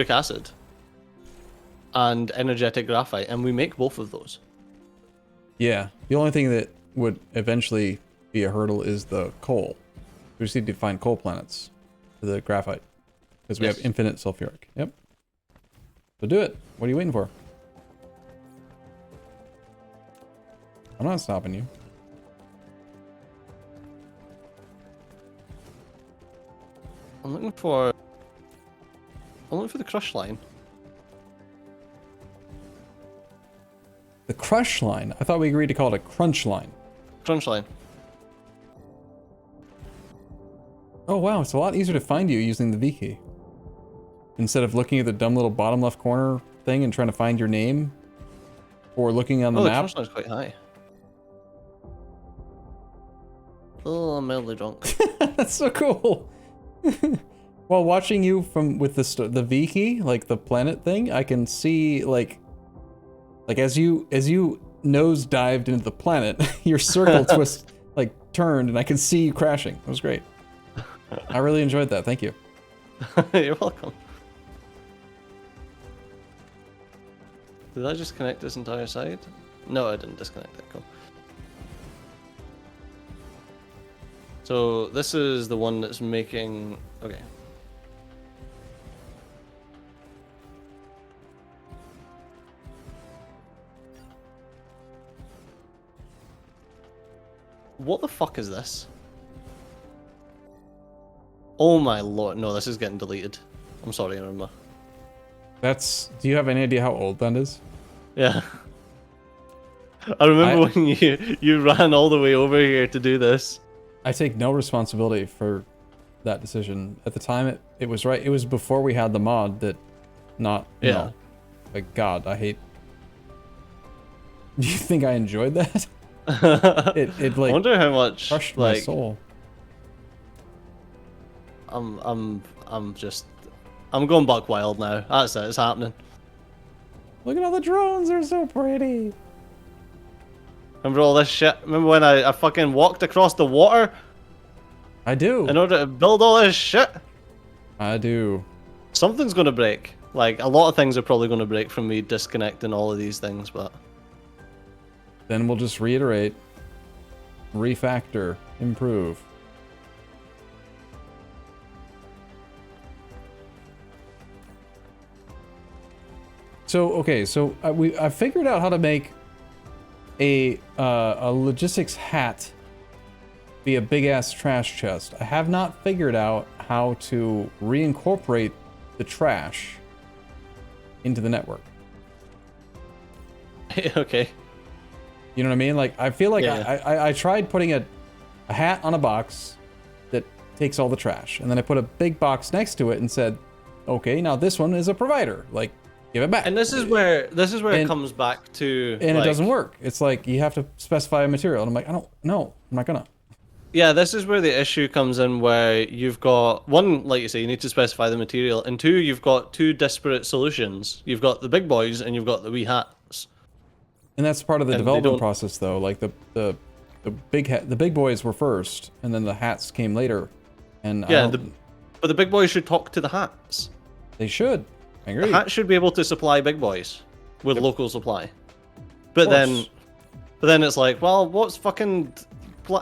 Speaker 2: acid and energetic graphite, and we make both of those.
Speaker 1: Yeah, the only thing that would eventually be a hurdle is the coal. We just need to find coal planets for the graphite, because we
Speaker 2: Yes.
Speaker 1: have infinite sulfuric. Yep. So do it. What are you waiting for? I'm not stopping you.
Speaker 2: I'm looking for the crush line.
Speaker 1: The crush line. I thought we agreed to call it a crunch line.
Speaker 2: Crunch line.
Speaker 1: Oh wow, it's a lot easier to find you using the V key. Instead of looking at the dumb little bottom left corner thing and trying to find your name, or looking on the
Speaker 2: Oh, the
Speaker 1: map.
Speaker 2: crunch line's quite high. Oh, I'm mildly drunk.
Speaker 1: That's so cool. While watching you from with the V key, like the planet thing, I can see like as you nose dived into the planet, your circle twist like turned, and I can see you crashing. That was great. I really enjoyed that. Thank you.
Speaker 2: You're welcome. Did I just connect this entire side? No, I didn't disconnect it. Cool. So this is the one that's making... Okay. What the fuck is this? Oh my lord, no, this is getting deleted. I'm sorry, Arumba.
Speaker 1: Do you have any idea how old that is?
Speaker 2: Yeah. I remember when you ran all the way over here to do this.
Speaker 1: I take no responsibility for that decision. At the time, it was right. It was before we had the mod that you know, like, God, I hate... Do you think I enjoyed that? It like
Speaker 2: I wonder how much
Speaker 1: crushed
Speaker 2: like
Speaker 1: my soul.
Speaker 2: I'm going buck wild now. That's it, it's happening.
Speaker 1: Look at all the drones, they're so pretty.
Speaker 2: Remember all this shit? Remember when I fucking walked across the water
Speaker 1: I do.
Speaker 2: in order to build all this shit?
Speaker 1: I do.
Speaker 2: Something's gonna break. Like, a lot of things are probably gonna break from me disconnecting all of these things, but...
Speaker 1: Then we'll just reiterate. Refactor. Improve. So, okay, so I figured out how to make a logistics hat be a big-ass trash chest. I have not figured out how to reincorporate the trash into the network.
Speaker 2: Okay.
Speaker 1: You know what I mean? Like, I feel like
Speaker 2: Yeah.
Speaker 1: I tried putting a hat on a box that takes all the trash, and then I put a big box next to it and said, okay, now this one is a provider. Like, give it back.
Speaker 2: And this is where it comes back to,
Speaker 1: and
Speaker 2: like,
Speaker 1: it doesn't work. It's like you have to specify a material, and I'm like, I don't know, I'm not gonna.
Speaker 2: yeah, this is where the issue comes in, where you've got one, like you say, you need to specify the material, and two, you've got two disparate solutions. You've got the big boys and you've got the wee hats.
Speaker 1: And that's part of the
Speaker 2: And they
Speaker 1: development
Speaker 2: don't-
Speaker 1: process, though. Like the big boys were first, and then the hats came later. And
Speaker 2: Yeah, but the big boys should talk to the hats.
Speaker 1: they should. I agree.
Speaker 2: The hats should be able to supply big boys with local supply. But
Speaker 1: course.
Speaker 2: then it's like, well, what's fucking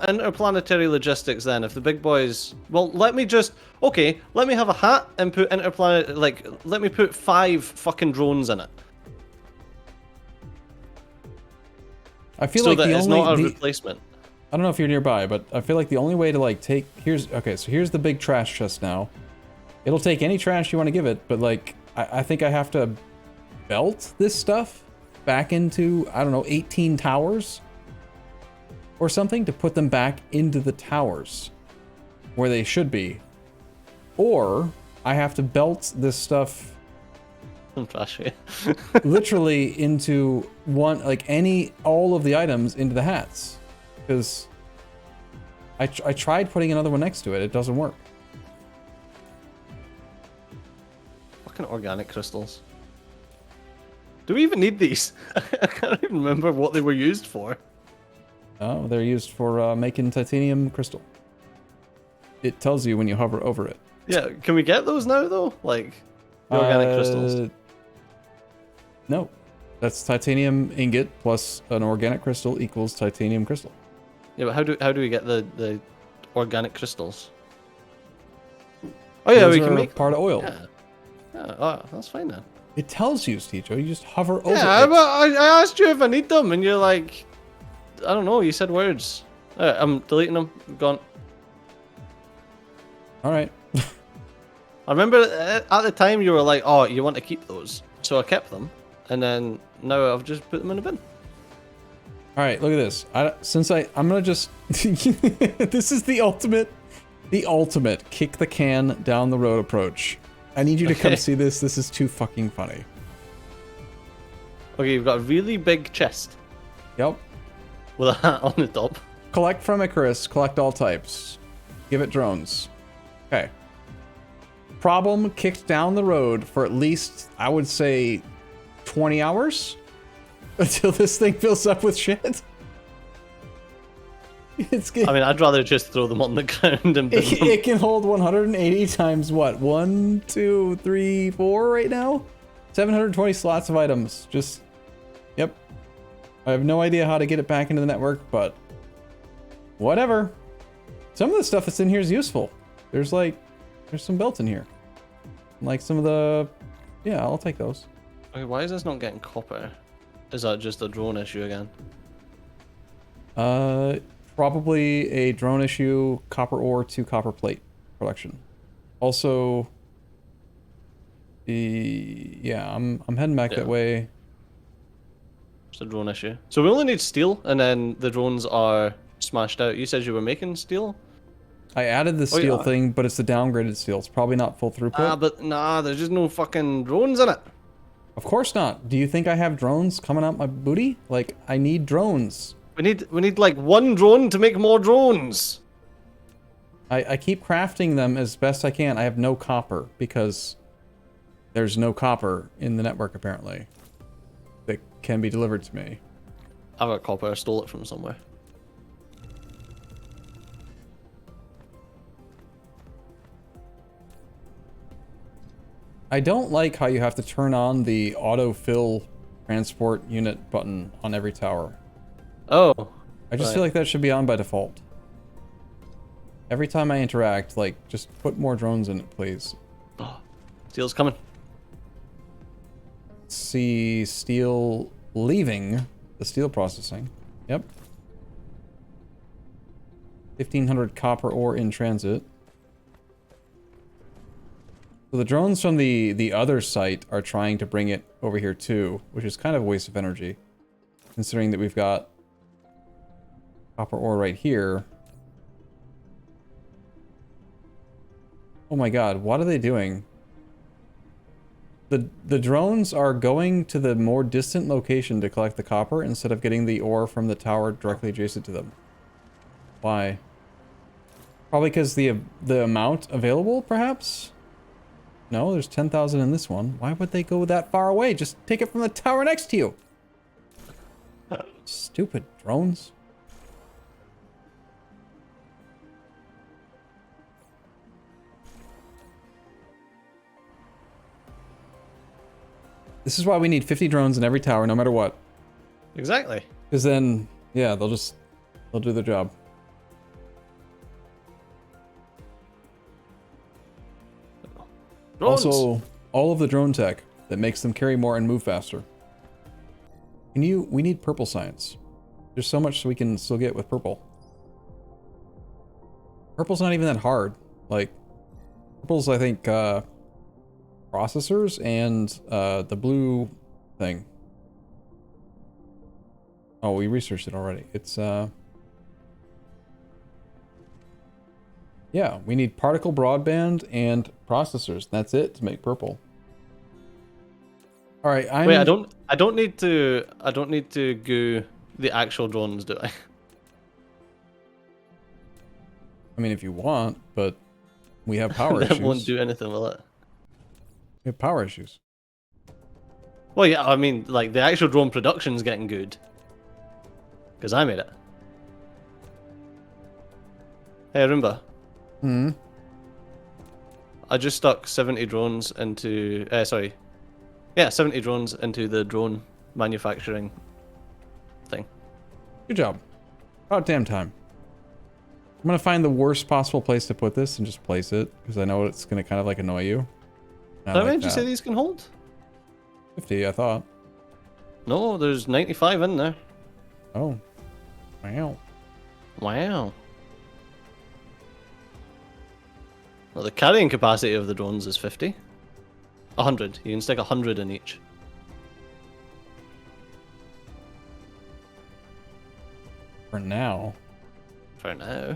Speaker 2: interplanetary logistics then? If the big boys, well, let me have a hat and put let me put 5 fucking drones in it.
Speaker 1: I feel
Speaker 2: So
Speaker 1: like
Speaker 2: that
Speaker 1: the
Speaker 2: it's
Speaker 1: only
Speaker 2: not a replacement.
Speaker 1: I don't know if you're nearby, but I feel like the only way to like take here's the big trash chest now. It'll take any trash you want to give it, but like I think I have to belt this stuff back into, I don't know, 18 towers or something to put them back into the towers where they should be. Or I have to belt this stuff
Speaker 2: Trash, yeah.
Speaker 1: literally into all of the items into the hats, because I tried putting another one next to it. It doesn't work.
Speaker 2: Fucking organic crystals. Do we even need these? I can't even remember what they were used for.
Speaker 1: Oh, they're used for making titanium crystal. It tells you when you hover over it.
Speaker 2: Yeah, can we get those now though? Like the organic crystals.
Speaker 1: No, that's titanium ingot plus an organic crystal equals titanium crystal.
Speaker 2: Yeah, but how do we get the organic crystals? Oh yeah,
Speaker 1: Those
Speaker 2: we can
Speaker 1: are
Speaker 2: make
Speaker 1: part of oil.
Speaker 2: Yeah, oh, that's fine then.
Speaker 1: It tells you, Steejo. You just hover over
Speaker 2: Yeah,
Speaker 1: it.
Speaker 2: but I asked you if I need them, and you're like, I don't know. You said words. I'm deleting them. Gone.
Speaker 1: All right.
Speaker 2: I remember at the time you were like, "Oh, you want to keep those," so I kept them, and then now I've just put them in a bin.
Speaker 1: All right, look at this. I'm gonna just. This is the ultimate kick the can down the road approach. I need you to come see this. This is too fucking funny.
Speaker 2: Okay, you've got a really big chest
Speaker 1: Yep.
Speaker 2: with a hat on the top.
Speaker 1: Collect from Icarus. Collect all types. Give it drones. Okay. Problem kicked down the road for at least, I would say, 20 hours until this thing fills up with shit.
Speaker 2: I mean, I'd rather just throw them on the ground and bin them.
Speaker 1: It can hold 180 times what? 1, 2, 3, 4 right now? 720 slots of items. Just, yep. I have no idea how to get it back into the network, but whatever. Some of the stuff that's in here is useful. There's some belts in here. Like some of the, yeah, I'll take those.
Speaker 2: Okay, why is this not getting copper? Is that just a drone issue again?
Speaker 1: Probably a drone issue, copper ore to copper plate production. Also, I'm heading back that way.
Speaker 2: It's a drone issue. So we only need steel, and then the drones are smashed out. You said you were making steel?
Speaker 1: I added the steel thing, but it's the downgraded steel. It's probably not full throughput.
Speaker 2: But there's just no fucking drones in it.
Speaker 1: Of course not. Do you think I have drones coming out my booty? Like, I need drones.
Speaker 2: We need like one drone to make more drones.
Speaker 1: I keep crafting them as best I can. I have no copper because there's no copper in the network apparently that can be delivered to me.
Speaker 2: I've got copper. I stole it from somewhere.
Speaker 1: I don't like how you have to turn on the autofill transport unit button on every tower.
Speaker 2: Oh.
Speaker 1: I just feel like that should be on by default. Every time I interact, like, just put more drones in it, please.
Speaker 2: Oh, steel's coming.
Speaker 1: See steel leaving the steel processing. Yep. 1,500 copper ore in transit. So the drones from the other site are trying to bring it over here too, which is kind of a waste of energy, considering that we've got copper ore right here. Oh my god, what are they doing? The drones are going to the more distant location to collect the copper instead of getting the ore from the tower directly adjacent to them. Why? Probably because the amount available, perhaps? No, there's 10,000 in this one. Why would they go that far away? Just take it from the tower next to you. Stupid drones. This is why we need 50 drones in every tower, no matter what.
Speaker 2: Exactly.
Speaker 1: Because then, yeah, they'll do their job.
Speaker 2: Drones.
Speaker 1: Also, all of the drone tech that makes them carry more and move faster. We need purple science. There's so much we can still get with purple. Purple's not even that hard. Like, purple's, I think, processors and the blue thing. Oh, we researched it already. It's, yeah, we need particle broadband and processors. That's it to make purple. All right,
Speaker 2: Wait, I don't need to goo the actual drones, do I?
Speaker 1: I mean, if you want, but we have power issues.
Speaker 2: That won't do anything with it.
Speaker 1: We have power issues.
Speaker 2: Well, yeah, I mean, like, the actual drone production's getting good. Because I made it. Hey, Arumba.
Speaker 1: Hmm?
Speaker 2: I just stuck 70 drones into... 70 drones into the drone manufacturing thing.
Speaker 1: Good job. About damn time. I'm gonna find the worst possible place to put this and just place it, because I know it's gonna kind of like annoy you.
Speaker 2: How many did you say these can hold?
Speaker 1: 50, I thought.
Speaker 2: No, there's 95 in there.
Speaker 1: Oh. Wow.
Speaker 2: Wow. Well, the carrying capacity of the drones is 50. 100. You can stick 100 in each.
Speaker 1: For now.
Speaker 2: For now.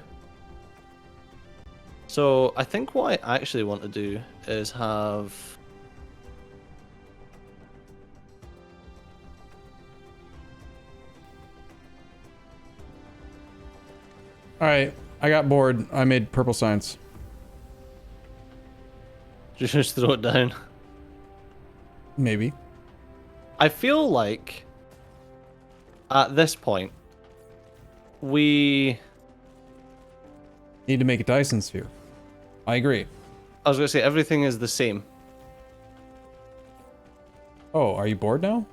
Speaker 2: So, I think what I actually want to do is have...
Speaker 1: Alright, I got bored. I made purple science.
Speaker 2: Just throw it down.
Speaker 1: Maybe.
Speaker 2: I feel like at this point we
Speaker 1: Need to make a Dyson sphere. I agree.
Speaker 2: I was gonna say everything is the same.
Speaker 1: Oh, are you bored now?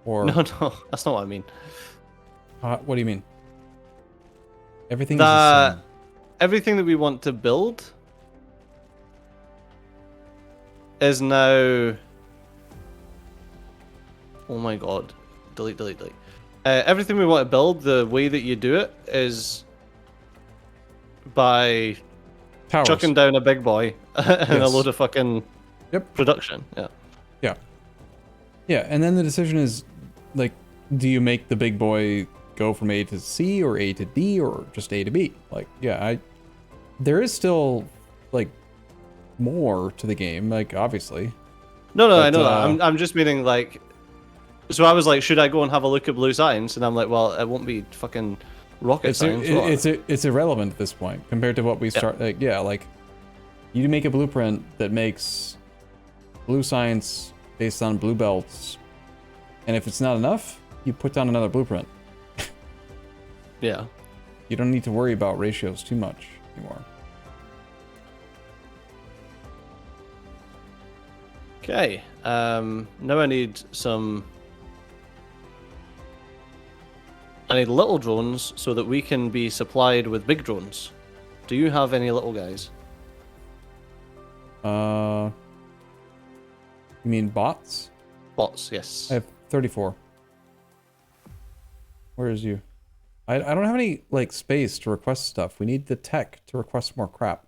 Speaker 1: Or
Speaker 2: No, that's not what I mean.
Speaker 1: what do you mean? Everything is the same.
Speaker 2: Everything that we want to build is now... Oh my god. Delete. Everything we want to build, the way that you do it is by
Speaker 1: Towers.
Speaker 2: chucking down a big boy and a
Speaker 1: Yes.
Speaker 2: load of fucking production.
Speaker 1: Yeah, and then the decision is, like, do you make the big boy go from A to C or A to D or just A to B? Like, yeah, there is still, like, more to the game, like, obviously.
Speaker 2: No,
Speaker 1: But,
Speaker 2: I know that. I'm just meaning, like... So I was like, should I go and have a look at blue science? And I'm like, well, it won't be fucking rocket science. will it?
Speaker 1: It's irrelevant at this point compared to what we start. Like, you make a blueprint that makes blue science based on blue belts, and if it's not enough, you put down another blueprint.
Speaker 2: Yeah.
Speaker 1: You don't need to worry about ratios too much anymore.
Speaker 2: Okay. Now I need some... I need little drones so that we can be supplied with big drones. Do you have any little guys?
Speaker 1: You mean bots?
Speaker 2: Bots, yes.
Speaker 1: I have 34. Where is you? I don't have any, like, space to request stuff. We need the tech to request more crap.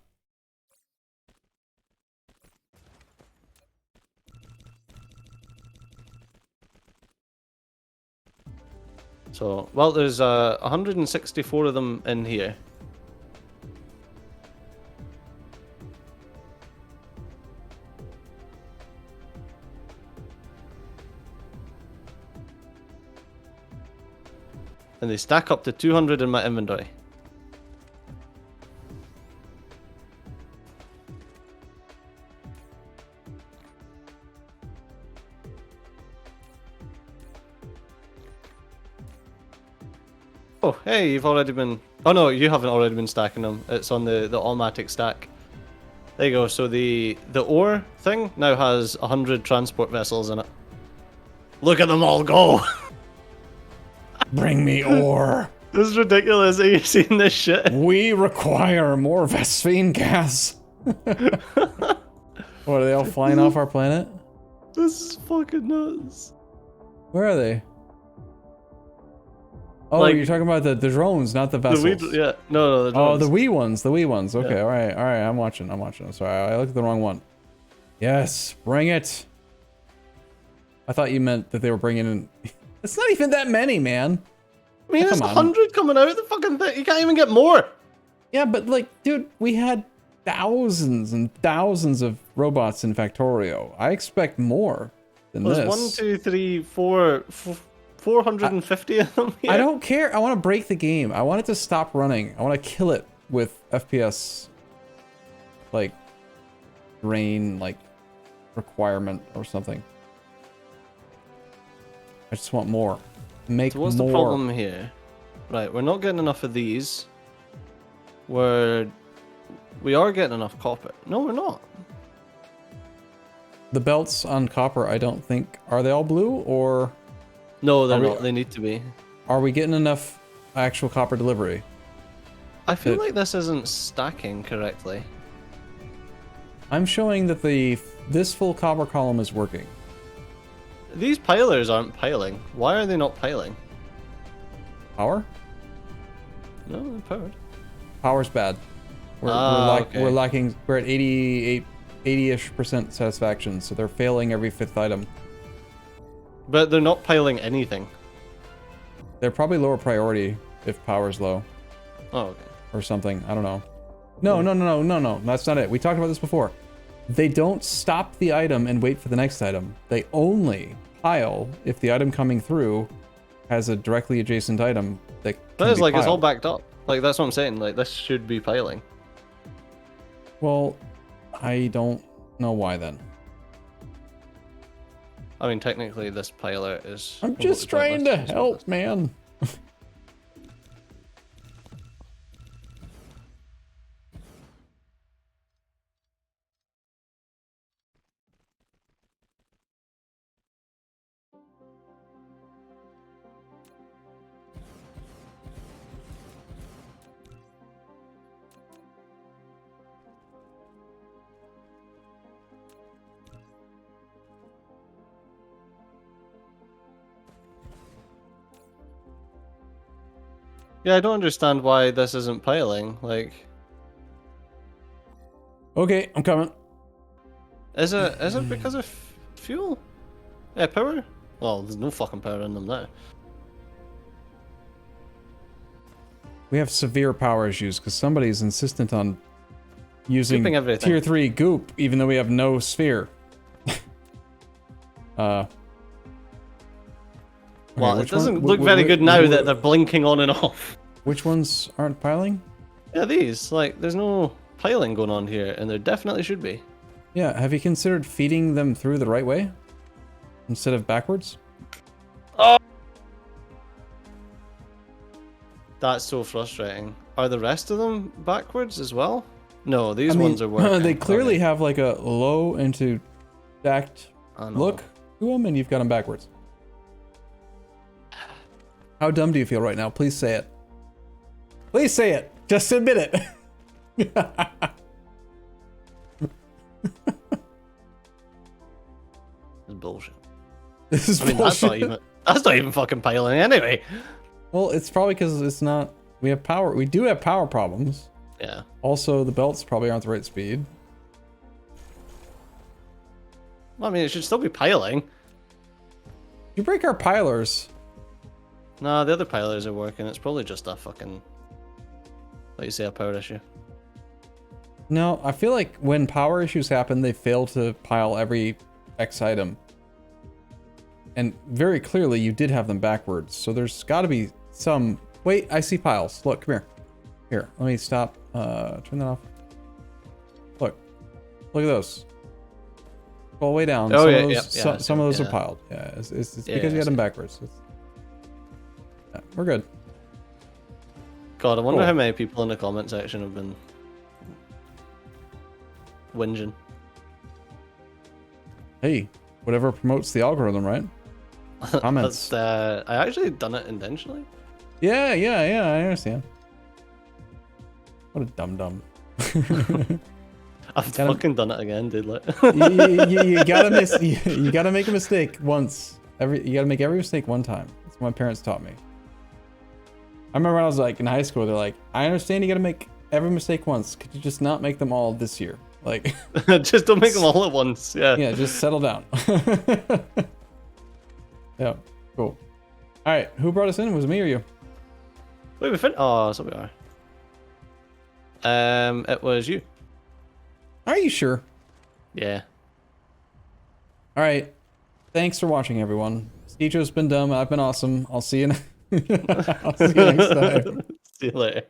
Speaker 2: So, well, there's 164 of them in here. And they stack up to 200 in my inventory. Oh, hey, you've already been... Oh no, you haven't already been stacking them. It's on the automatic stack. There you go. So the ore thing now has 100 transport vessels in it. Look at them all go!
Speaker 1: Bring me ore.
Speaker 2: This is ridiculous. Are you seeing this shit?
Speaker 1: We require more Vespine gas. What, are they all flying off our planet?
Speaker 2: This is fucking nuts.
Speaker 1: Where are they? Oh,
Speaker 2: Like,
Speaker 1: you're talking about the drones, not the vessels.
Speaker 2: Yeah, no, the
Speaker 1: Oh,
Speaker 2: drones.
Speaker 1: the wee ones, the wee ones. Okay,
Speaker 2: Yeah.
Speaker 1: all right, I'm watching. I'm sorry, I looked at the wrong one. Yes, bring it. I thought you meant that they were bringing in... It's not even that many, man.
Speaker 2: I mean,
Speaker 1: Come
Speaker 2: there's
Speaker 1: on.
Speaker 2: 100 coming out of the fucking thing. You can't even get more.
Speaker 1: Yeah, but like, dude, we had thousands and thousands of robots in Factorio. I expect more than
Speaker 2: There's
Speaker 1: this.
Speaker 2: 1, 2, 3, 4, 450 of them here.
Speaker 1: I don't care. I want to break the game. I want it to stop running. I want to kill it with FPS, like, drain, like, requirement or something. I just want more. Make
Speaker 2: So what's
Speaker 1: more.
Speaker 2: the problem here? Right, we're not getting enough of these. We are getting enough copper. No, we're not.
Speaker 1: The belts on copper, I don't think, are they all blue, or
Speaker 2: No, they're
Speaker 1: Are we-
Speaker 2: not. They need to be.
Speaker 1: are we getting enough actual copper delivery?
Speaker 2: I feel
Speaker 1: It-
Speaker 2: like this isn't stacking correctly.
Speaker 1: I'm showing that this full copper column is working.
Speaker 2: These pilers aren't piling. Why are they not piling?
Speaker 1: Power?
Speaker 2: No, they're powered.
Speaker 1: Power's bad.
Speaker 2: Okay.
Speaker 1: We're lacking. We're at 80-ish% satisfaction, so they're failing every 5th item.
Speaker 2: But they're not piling anything.
Speaker 1: They're probably lower priority if power's low
Speaker 2: Oh, okay.
Speaker 1: or something. I don't know. No. That's not it. We talked about this before. They don't stop the item and wait for the next item. They only pile if the item coming through has a directly adjacent item that can
Speaker 2: But it's
Speaker 1: be
Speaker 2: like it's all
Speaker 1: piled.
Speaker 2: backed up. Like that's what I'm saying. Like this should be piling.
Speaker 1: Well, I don't know why then.
Speaker 2: I mean, technically, this piler is.
Speaker 1: I'm just trying to help, man.
Speaker 2: Yeah, I don't understand why this isn't piling. Like,
Speaker 1: Okay, I'm coming.
Speaker 2: is it because of fuel? Yeah, power. Well, there's no fucking power in them now.
Speaker 1: We have severe power issues because somebody's insistent on using
Speaker 2: Gooping everything.
Speaker 1: tier 3 goop, even though we have no sphere.
Speaker 2: Well,
Speaker 1: Okay,
Speaker 2: it
Speaker 1: which one-
Speaker 2: doesn't
Speaker 1: wh-
Speaker 2: look
Speaker 1: wh-
Speaker 2: very
Speaker 1: wh-
Speaker 2: good now
Speaker 1: wh-
Speaker 2: that they're blinking on and off.
Speaker 1: Which ones aren't piling?
Speaker 2: Yeah, these. Like, there's no piling going on here, and there definitely should be.
Speaker 1: Yeah, have you considered feeding them through the right way? Instead of backwards?
Speaker 2: That's so frustrating. Are the rest of them backwards as well? No, these
Speaker 1: I mean,
Speaker 2: ones are working.
Speaker 1: they clearly
Speaker 2: Okay.
Speaker 1: have like a low into stacked
Speaker 2: I know.
Speaker 1: look to them, and you've got them backwards. How dumb do you feel right now? Please say it. Please say it. Just admit it.
Speaker 2: It's bullshit.
Speaker 1: This is
Speaker 2: I mean,
Speaker 1: bullshit.
Speaker 2: that's not even fucking piling anyway.
Speaker 1: Well, it's probably because it's not. We have power. We do have power problems.
Speaker 2: Yeah.
Speaker 1: Also, the belts probably aren't the right speed.
Speaker 2: Well, I mean, it should still be piling.
Speaker 1: You break our pilers.
Speaker 2: No, the other pilers are working. It's probably just a fucking, like you say, a power issue.
Speaker 1: No, I feel like when power issues happen, they fail to pile every X item. And very clearly, you did have them backwards. So there's got to be some... Wait, I see piles. Look, come here. Here, let me stop. Turn that off. Look. Look at those. All the way down.
Speaker 2: Oh,
Speaker 1: some
Speaker 2: yeah,
Speaker 1: of those,
Speaker 2: yeah,
Speaker 1: some of those
Speaker 2: yeah.
Speaker 1: are piled. Yeah, it's
Speaker 2: Yeah,
Speaker 1: because you had them
Speaker 2: I see.
Speaker 1: backwards. Yeah, we're good.
Speaker 2: God, I wonder
Speaker 1: Cool.
Speaker 2: how many people in the comment section have been whinging.
Speaker 1: Hey, whatever promotes the algorithm, right? Comments.
Speaker 2: That's, I actually done it intentionally.
Speaker 1: Yeah, I understand. What a dum-dum.
Speaker 2: I've fucking done it again, dude. Like,
Speaker 1: you gotta make a mistake once. You gotta make every mistake one time. That's what my parents taught me. I remember when I was like in high school, they're like, I understand you gotta make every mistake once. Could you just not make them all this year? Like,
Speaker 2: just don't make them all at once. Yeah.
Speaker 1: yeah, just settle down. Yeah, cool. All right, who brought us in? Was it me or you?
Speaker 2: Wait, we fin. Oh, so we are. It was you.
Speaker 1: Are you sure?
Speaker 2: Yeah.
Speaker 1: All right. Thanks for watching, everyone. Steejo's been dumb. I've been awesome. I'll see you. I'll see you next time.
Speaker 2: See you later.